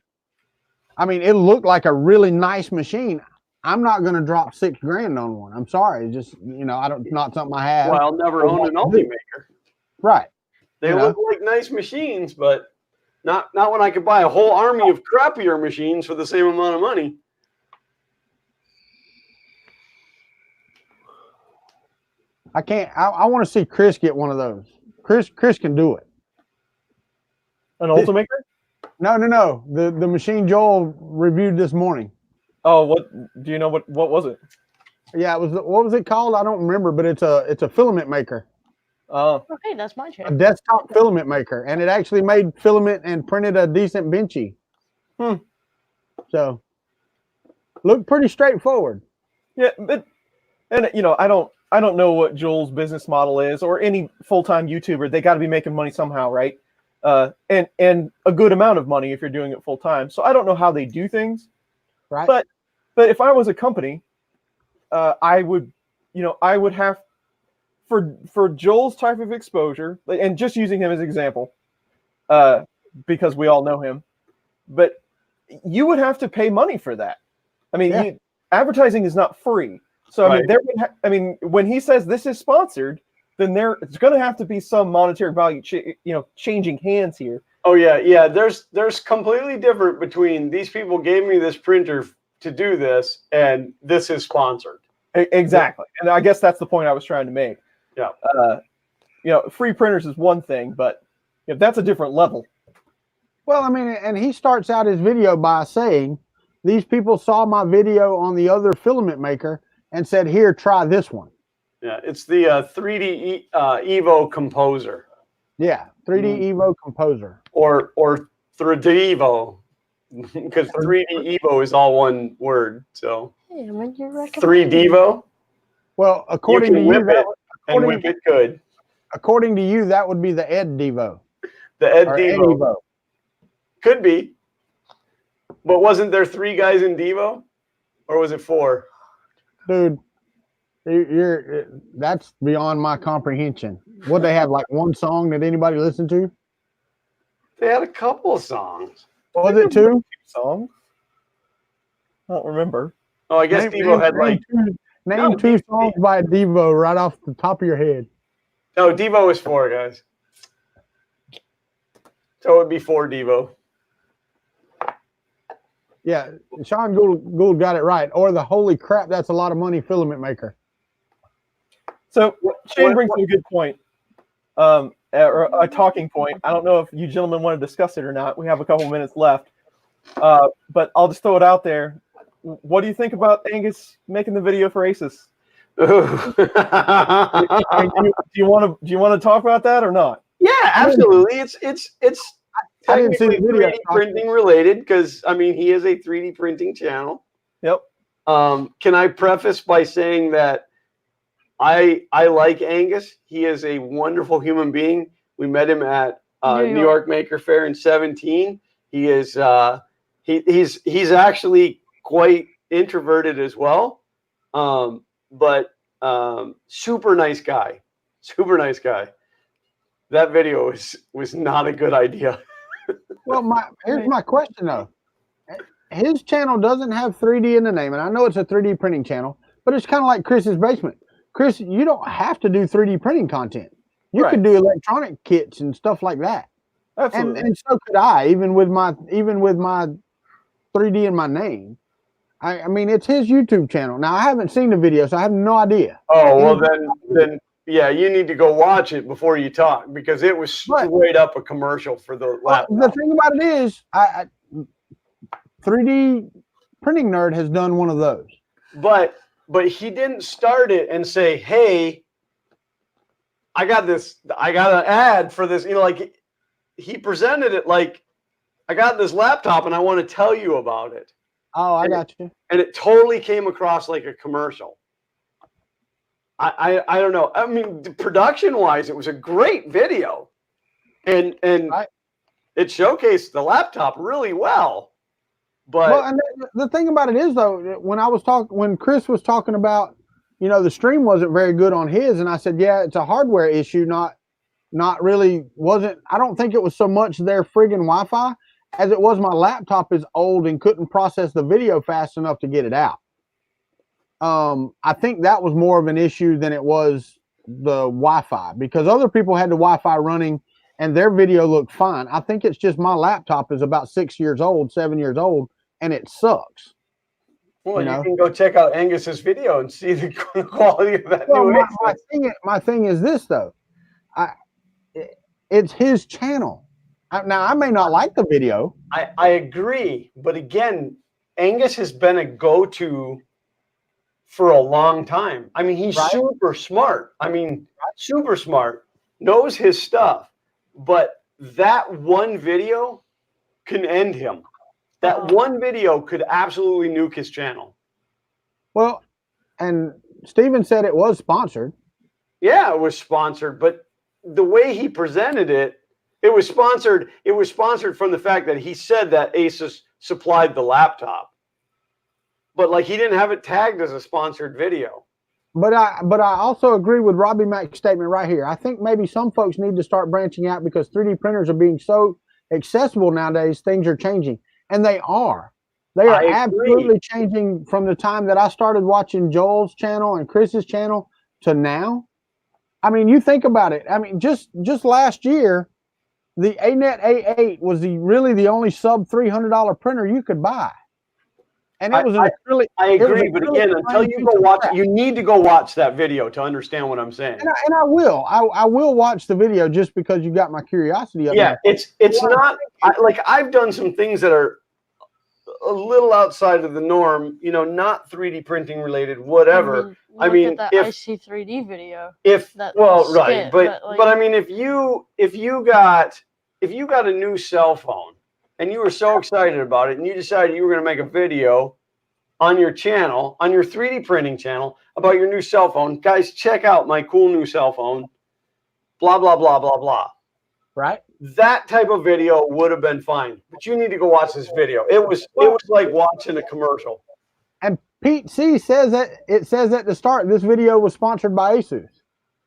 I mean, it looked like a really nice machine. I'm not going to drop $6,000 on one. I'm sorry. It's just, you know, it's not something I have. Well, I'll never own an Ultimaker. Right. They look like nice machines, but not when I could buy a whole army of crappier machines for the same amount of money. I can't. I want to see Chris get one of those. Chris can do it. An Ultimaker? No. The machine Joel reviewed this morning. Oh, what do you know? What was it? Yeah, it was. What was it called? I don't remember, but it's a filament maker, Oh, Okay, that's my a chair. desktop filament maker, and it actually made filament and printed a decent benchy. So, looked pretty straightforward. yeah, but and you know, I don't know what Joel's business model is, or any full-time YouTuber. They got to be making money somehow, right? And a good amount of money if you're doing it full time. So I don't know how they do things, Right. But if I was a company, I would have for Joel's type of exposure, and just using him as an example, because we all know him, but you would have to pay money for that. I mean, advertising is not free. So I mean, when he says this is sponsored, then it's going to have to be some monetary value, changing hands here. Oh yeah. There's completely different between these people gave me this printer to do this and this is sponsored. Exactly, and I guess that's the point I was trying to make. Yeah. Free printers is one thing, but if that's a different level. Well, I mean, and he starts out his video by saying, "These people saw my video on the other filament maker and said, here, try this one." Yeah, it's the 3D Evo Composer. Yeah, 3D Evo Composer. Or 3D Evo, because 3D Evo is all one word. So Hey, when you 3D Evo, Well, you according to can you, whip it and whip it good. according to you, that would be the Ed Devo. The Ed Or Ed Devo Evo. could be, but wasn't there 3 guys in Devo, or was it 4? Dude, that's beyond my comprehension. What they have, like one song that anybody listened to? They had a couple of songs. Was it 2? Song? I don't remember. Oh, I guess Devo had like name 2 songs by Devo right off the top of your head. no. Devo is 4 guys, so it would be 4 Devo. Yeah, Sean Gould got it right. Or the holy crap, that's a lot of money filament maker. So Shane brings up a good point, or a talking point. I don't know if you gentlemen want to discuss it or not. We have a couple minutes left, but I'll just throw it out there. What do you think about Angus making the video for Asus? Do you want to talk about that or not? Yeah, absolutely. It's I didn't see the technically video. 3D printing related because I mean he is a 3D printing channel. Yep. Can I preface by saying that I like Angus. He is a wonderful human being. We met him at New York Maker Faire in 2017. He is he's actually quite introverted as well, but super nice guy. Super nice guy. That video was not a good idea. Well, here's my question though. His channel doesn't have 3D in the name, and I know it's a 3D printing channel, but it's kind of like Chris's Basement. Chris, you don't have to do 3D printing content. You could do electronic kits and stuff like that. Absolutely. And so could I, even with my 3D in my name. I mean, it's his YouTube channel. Now, I haven't seen the video, so I have no idea. Oh, well, then yeah, you need to go watch it before you talk because it was straight up a commercial for the laptop. The thing about it is, 3D printing nerd has done one of those. But he didn't start it and say, "Hey, I got an ad for this." Like he presented it like, "I got this laptop and I want to tell you about it." Oh, I got you. And it totally came across like a commercial. I don't know. I mean, production-wise, it was a great video, and it showcased the laptop really well. But and the thing about it is, though, when Chris was talking about, the stream wasn't very good on his, and I said, yeah, it's a hardware issue, not really wasn't. I don't think it was so much their friggin' Wi-Fi as it was my laptop is old and couldn't process the video fast enough to get it out. I think that was more of an issue than it was the Wi-Fi, because other people had the Wi-Fi running and their video looked fine. I think it's just my laptop is about 7 years old, and it sucks. Well, You you know? can go check out Angus's video and see the quality of that Well, new my thing is this though. It's his channel. Now I may not like the video. I agree, but again, Angus has been a go-to for a long time. I mean, he's Right. super smart. I mean, super smart, knows his stuff, but that one video can end him. That one video could absolutely nuke his channel. Well, and Steven said it was sponsored. Yeah, it was sponsored, but the way he presented it, it was sponsored. It was sponsored from the fact that he said that Asus supplied the laptop, but like he didn't have it tagged as a sponsored video. But I also agree with Robbie Mack's statement right here. I think maybe some folks need to start branching out because 3D printers are being so accessible nowadays. Things are changing, and they are. They are absolutely changing from the time that I started watching Joel's channel and Chris's channel to now. I mean, you think about it. I mean, just last year, the ANET A8 was really the only sub $300 printer you could buy, and it was really. I agree, but again, until you go watch, you need to go watch that video to understand what I'm saying. And I will. I will watch the video just because you got my curiosity up. Yeah, it's not like I've done some things that are a little outside of the norm, you know, not 3D printing related, whatever. I mean, that if IC3D video, right, but I mean, if you got a new cell phone and you were so excited about it and you decided you were going to make a video on your channel, on your 3D printing channel about your new cell phone, guys, check out my cool new cell phone, blah blah blah blah blah. Right. That type of video would have been fine, but you need to go watch this video. It was like watching a commercial. And Pete C says that it says at the start this video was sponsored by Asus.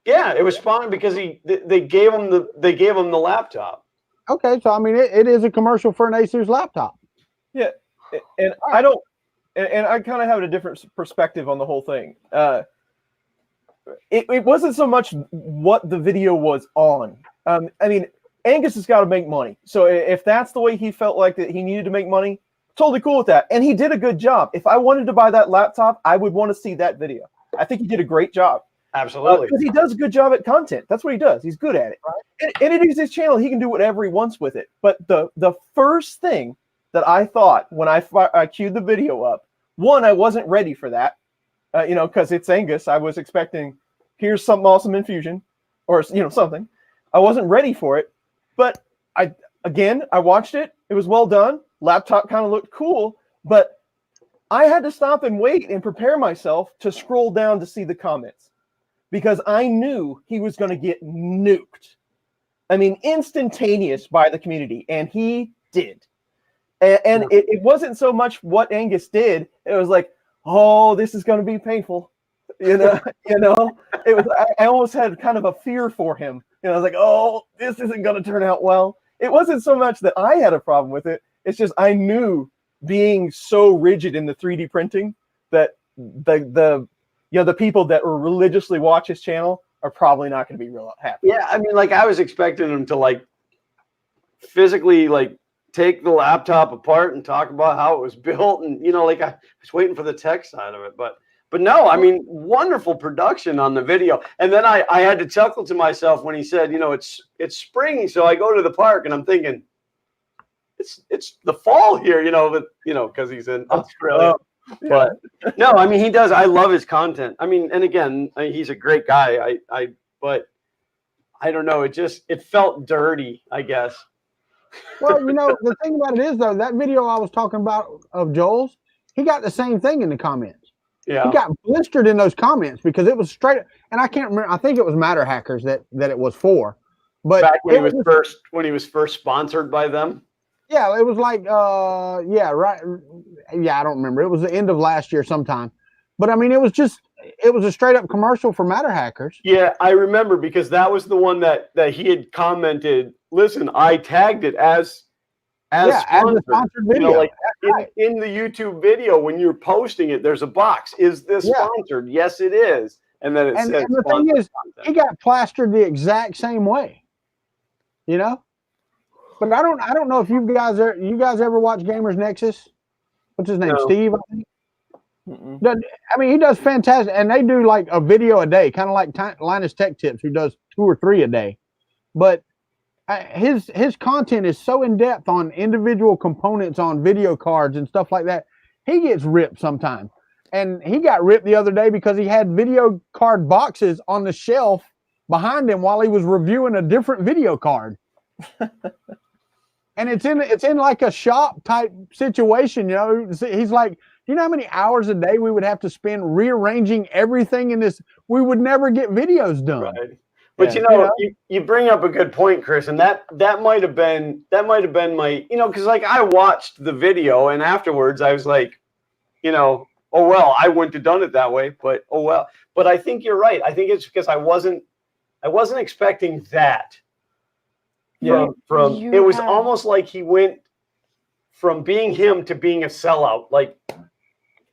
Yeah, it was sponsored because they gave him the laptop. Okay, so I mean it is a commercial for an Asus laptop. Yeah, and I don't, and I kind of have a different perspective on the whole thing. It wasn't so much what the video was on. I mean, Angus has got to make money. So if that's the way he felt like that he needed to make money, totally cool with that. And he did a good job. If I wanted to buy that laptop, I would want to see that video. I think he did a great job. Absolutely. Because he does a good job at content. That's what he does. He's good at it. Right? And it is his channel. He can do whatever he wants with it. But the first thing that I thought when I queued the video up, one, I wasn't ready for that. You know, because it's Angus. I was expecting, here's some awesome infusion or, you know, something. I wasn't ready for it. But I watched it. It was well done. Laptop kind of looked cool, but I had to stop and wait and prepare myself to scroll down to see the comments because I knew he was going to get nuked. I mean, instantaneous by the community, and he did. And it wasn't so much what Angus did. It was like, oh, this is going to be painful. You know, it was. I almost had kind of a fear for him. You know, I was like, oh, this isn't going to turn out well. It wasn't so much that I had a problem with it. It's just I knew being so rigid in the 3D printing that the people that will religiously watch his channel are probably not going to be real happy. Yeah, I mean, like I was expecting him to like physically like take the laptop apart and talk about how it was built, and you know, like I was waiting for the tech side of it, but no, I mean, wonderful production on the video. And then I had to chuckle to myself when he said, you know, it's spring, so I go to the park and I'm thinking, it's the fall here, you know, but you know, because he's in Australia. But no, I mean, he does. I love his content. I mean, and again, he's a great guy. But I don't know. It felt dirty, I guess. Well, you know, the thing about it is though, that video I was talking about of Joel's, he got the same thing in the comments. Yeah. He got blistered in those comments because it was straight, and I can't remember. I think it was Matter Hackers that it was for. But back when he was first sponsored by them. Yeah, it was like yeah, right. Yeah, I don't remember. It was the end of last year sometime. But I mean, it was a straight up commercial for Matter Hackers. Yeah, I remember because that was the one that he had commented. Listen, I tagged it as a sponsored video. You know, like in the YouTube video, when you're posting it, there's a box. Is this sponsored? Yes, it is. And then it says. And the thing is, he got plastered the exact same way. You know, but I don't know if you guys ever watch Gamers Nexus. What's his name? No. Steve, I think. I mean, he does fantastic, and they do like a video a day, kind of like Linus Tech Tips, who does 2 or 3 a day. But his content is so in depth on individual components on video cards and stuff like that. He gets ripped sometimes, and he got ripped the other day because he had video card boxes on the shelf behind him while he was reviewing a different video card. And it's in like a shop type situation, you know. He's like, you know how many hours a day we would have to spend rearranging everything in this? We would never get videos done. Right. But you bring up a good point, Chris, and that might have been my, because like I watched the video and afterwards I was like, oh well, I wouldn't have done it that way, but oh well. But I think you're right. I think it's because I wasn't expecting that. From it was almost like he went from being him to being a sellout, like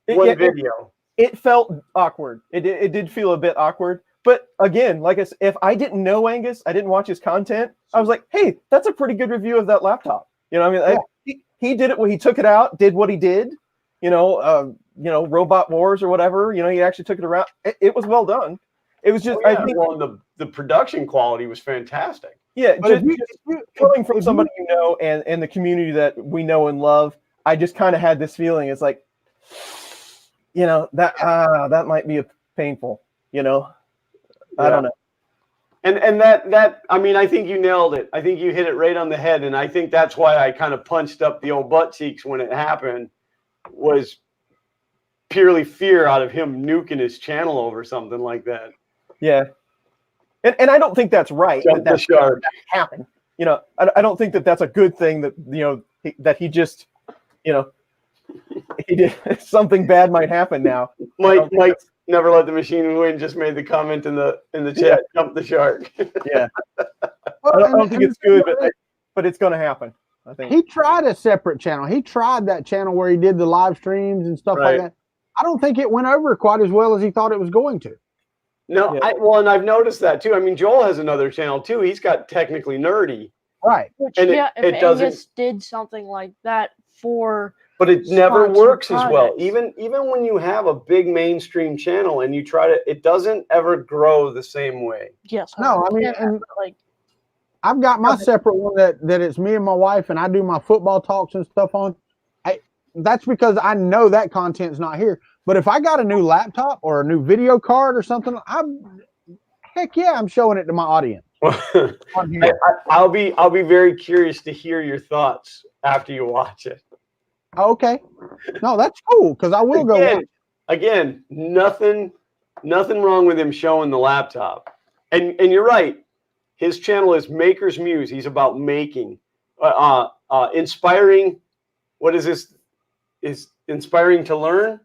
one video. It felt awkward. It did feel a bit awkward. But again, like I said, if I didn't know Angus, I didn't watch his content, I was like, hey, that's a pretty good review of that laptop. He did it when he took it out, did what he did, Robot Wars or whatever, he actually took it around. It was well done. It was just, I think the production quality was fantastic. Yeah, just coming from somebody and the community that we know and love, I just kind of had this feeling. It's like, that might be painful, I don't know. And that I mean, I think you nailed it. I think you hit it right on the head. And I think that's why I kind of punched up the old butt cheeks when it happened, was purely fear out of him nuking his channel over something like that. Yeah. And I don't think that's right. That happened. I don't think that that's a good thing that, that he just, he did something bad might happen now. Mike never let the machine win. Just made the comment in the chat. Jump the shark. Yeah. I don't think it's good, but it's going to happen. I think he tried a separate channel. He tried that channel where he did the live streams and stuff like that. I don't think it went over quite as well as he thought it was going to. No, yeah. And I've noticed that too. I mean, Joel has another channel too. He's got Technically Nerdy. Right. Which, and if Angus did something like that but it never works as well. Even when you have a big mainstream channel and you try to, it doesn't ever grow the same way. Yes. No, I mean, and I've got my separate one that it's me and my wife, and I do my football talks and stuff on. That's because I know that content's not here. But if I got a new laptop or a new video card or something, I'm showing it to my audience. I'll be very curious to hear your thoughts after you watch it. Okay. No, that's cool, because I will go watch. Again, nothing wrong with him showing the laptop. And you're right. His channel is Maker's Muse. He's about making, inspiring. What is this? Is inspiring to learn?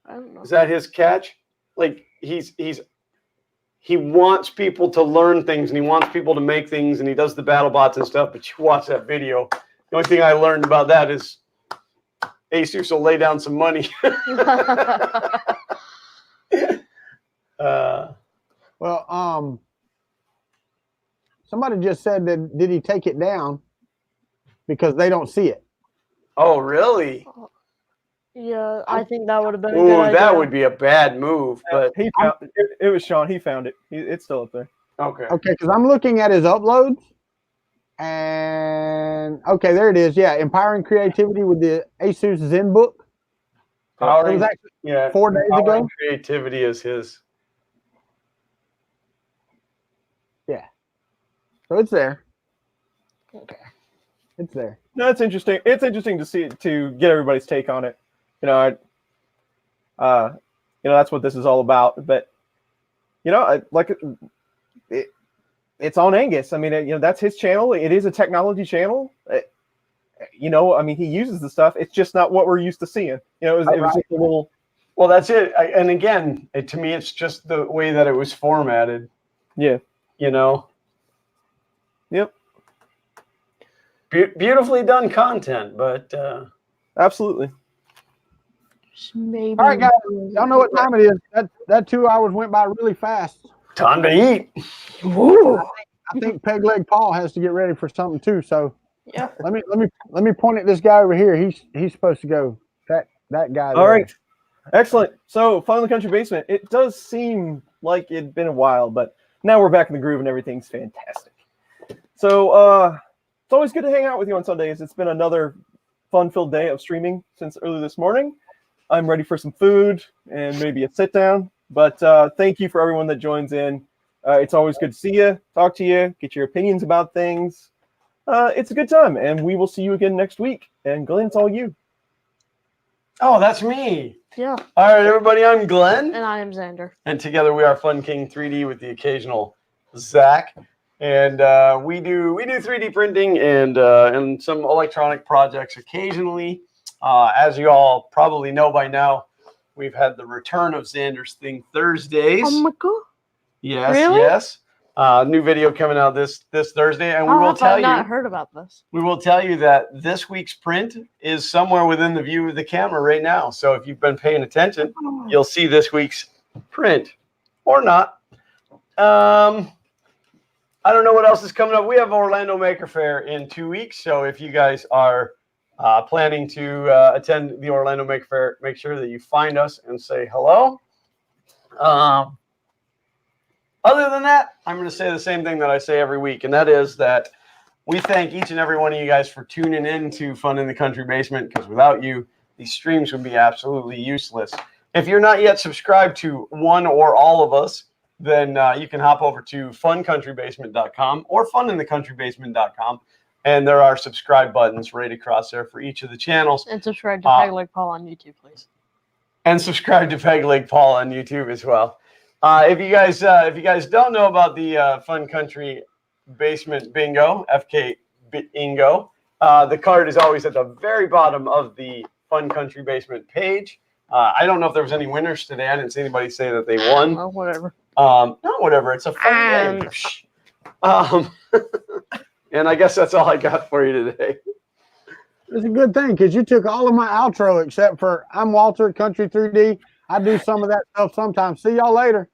I don't know. Is that his catch? Like he wants people to learn things, and he wants people to make things, and he does the battle bots and stuff. But you watch that video. The only thing I learned about that is Asus will lay down some money. Somebody just said that, did he take it down because they don't see it? Oh, really? Yeah, I think that would have been a good idea. That would be a bad move. But he found it was Sean. He found it. It's still up there. Okay. Okay, because I'm looking at his uploads, and okay, there it is. Yeah, Empowering Creativity with the Asus ZenBook. It was actually 4 days ago. Creativity is his. Yeah. So it's there. Okay. It's there. No, it's interesting. It's interesting to get everybody's take on it. That's what this is all about. But it's on Angus. I mean, that's his channel. It is a technology channel. He uses the stuff. It's just not what we're used to seeing. It was just a little. Well, that's it. And again, to me, it's just the way that it was formatted. Yeah. Yep. Beautifully done content, but absolutely. Maybe. All right, guys. Y'all know what time it is. That 2 hours went by really fast. Time to eat. I think Peg Leg Paul has to get ready for something too. So yeah. Let me point at this guy over here. He's supposed to go. That guy. All right. Excellent. So, Fun in the Country Basement. It does seem like it'd been a while, but now we're back in the groove and everything's fantastic. So, it's always good to hang out with you on Sundays. It's been another fun-filled day of streaming since early this morning. I'm ready for some food and maybe a sit-down. But thank you for everyone that joins in. It's always good to see you, talk to you, get your opinions about things. It's a good time, and we will see you again next week. And Glenn, it's all you. Oh, that's me. Yeah. All right, everybody, I'm Glenn. And I am Xander. And together we are Fun King 3D with the occasional Zach. And we do 3D printing and some electronic projects occasionally. As you all probably know by now, we've had the return of Xander's Thing Thursdays. Oh my God. Yes, Really? yes. New video coming out this Thursday, and we will I've tell you. not heard about this. We will tell you that this week's print is somewhere within the view of the camera right now. So if you've been paying attention, you'll see this week's print or not. I don't know what else is coming up. We have Orlando Maker Fair in 2 weeks. So if you guys are planning to attend the Orlando Maker Fair, make sure that you find us and say hello. Other than that, I'm going to say the same thing that I say every week, and that is that we thank each and every one of you guys for tuning in to Fun in the Country Basement, because without you, these streams would be absolutely useless. If you're not yet subscribed to one or all of us, then you can hop over to funcountrybasement.com or funinthecountrbasement.com, and there are subscribe buttons right across there for each of the channels. And subscribe to Peg Leg Paul on YouTube, please. And subscribe to Peg Leg Paul on YouTube as well. If you guys don't know about the Fun Country Basement Bingo, FK Bingo, the card is always at the very bottom of the Fun Country Basement page. I don't know if there was any winners today. I didn't see anybody say that they won. Oh, whatever. No, whatever. It's a fun game. And I guess that's all I got for you today. It's a good thing because you took all of my outro except for I'm Walter, Kuntry 3D. I do some of that stuff sometimes. See y'all later.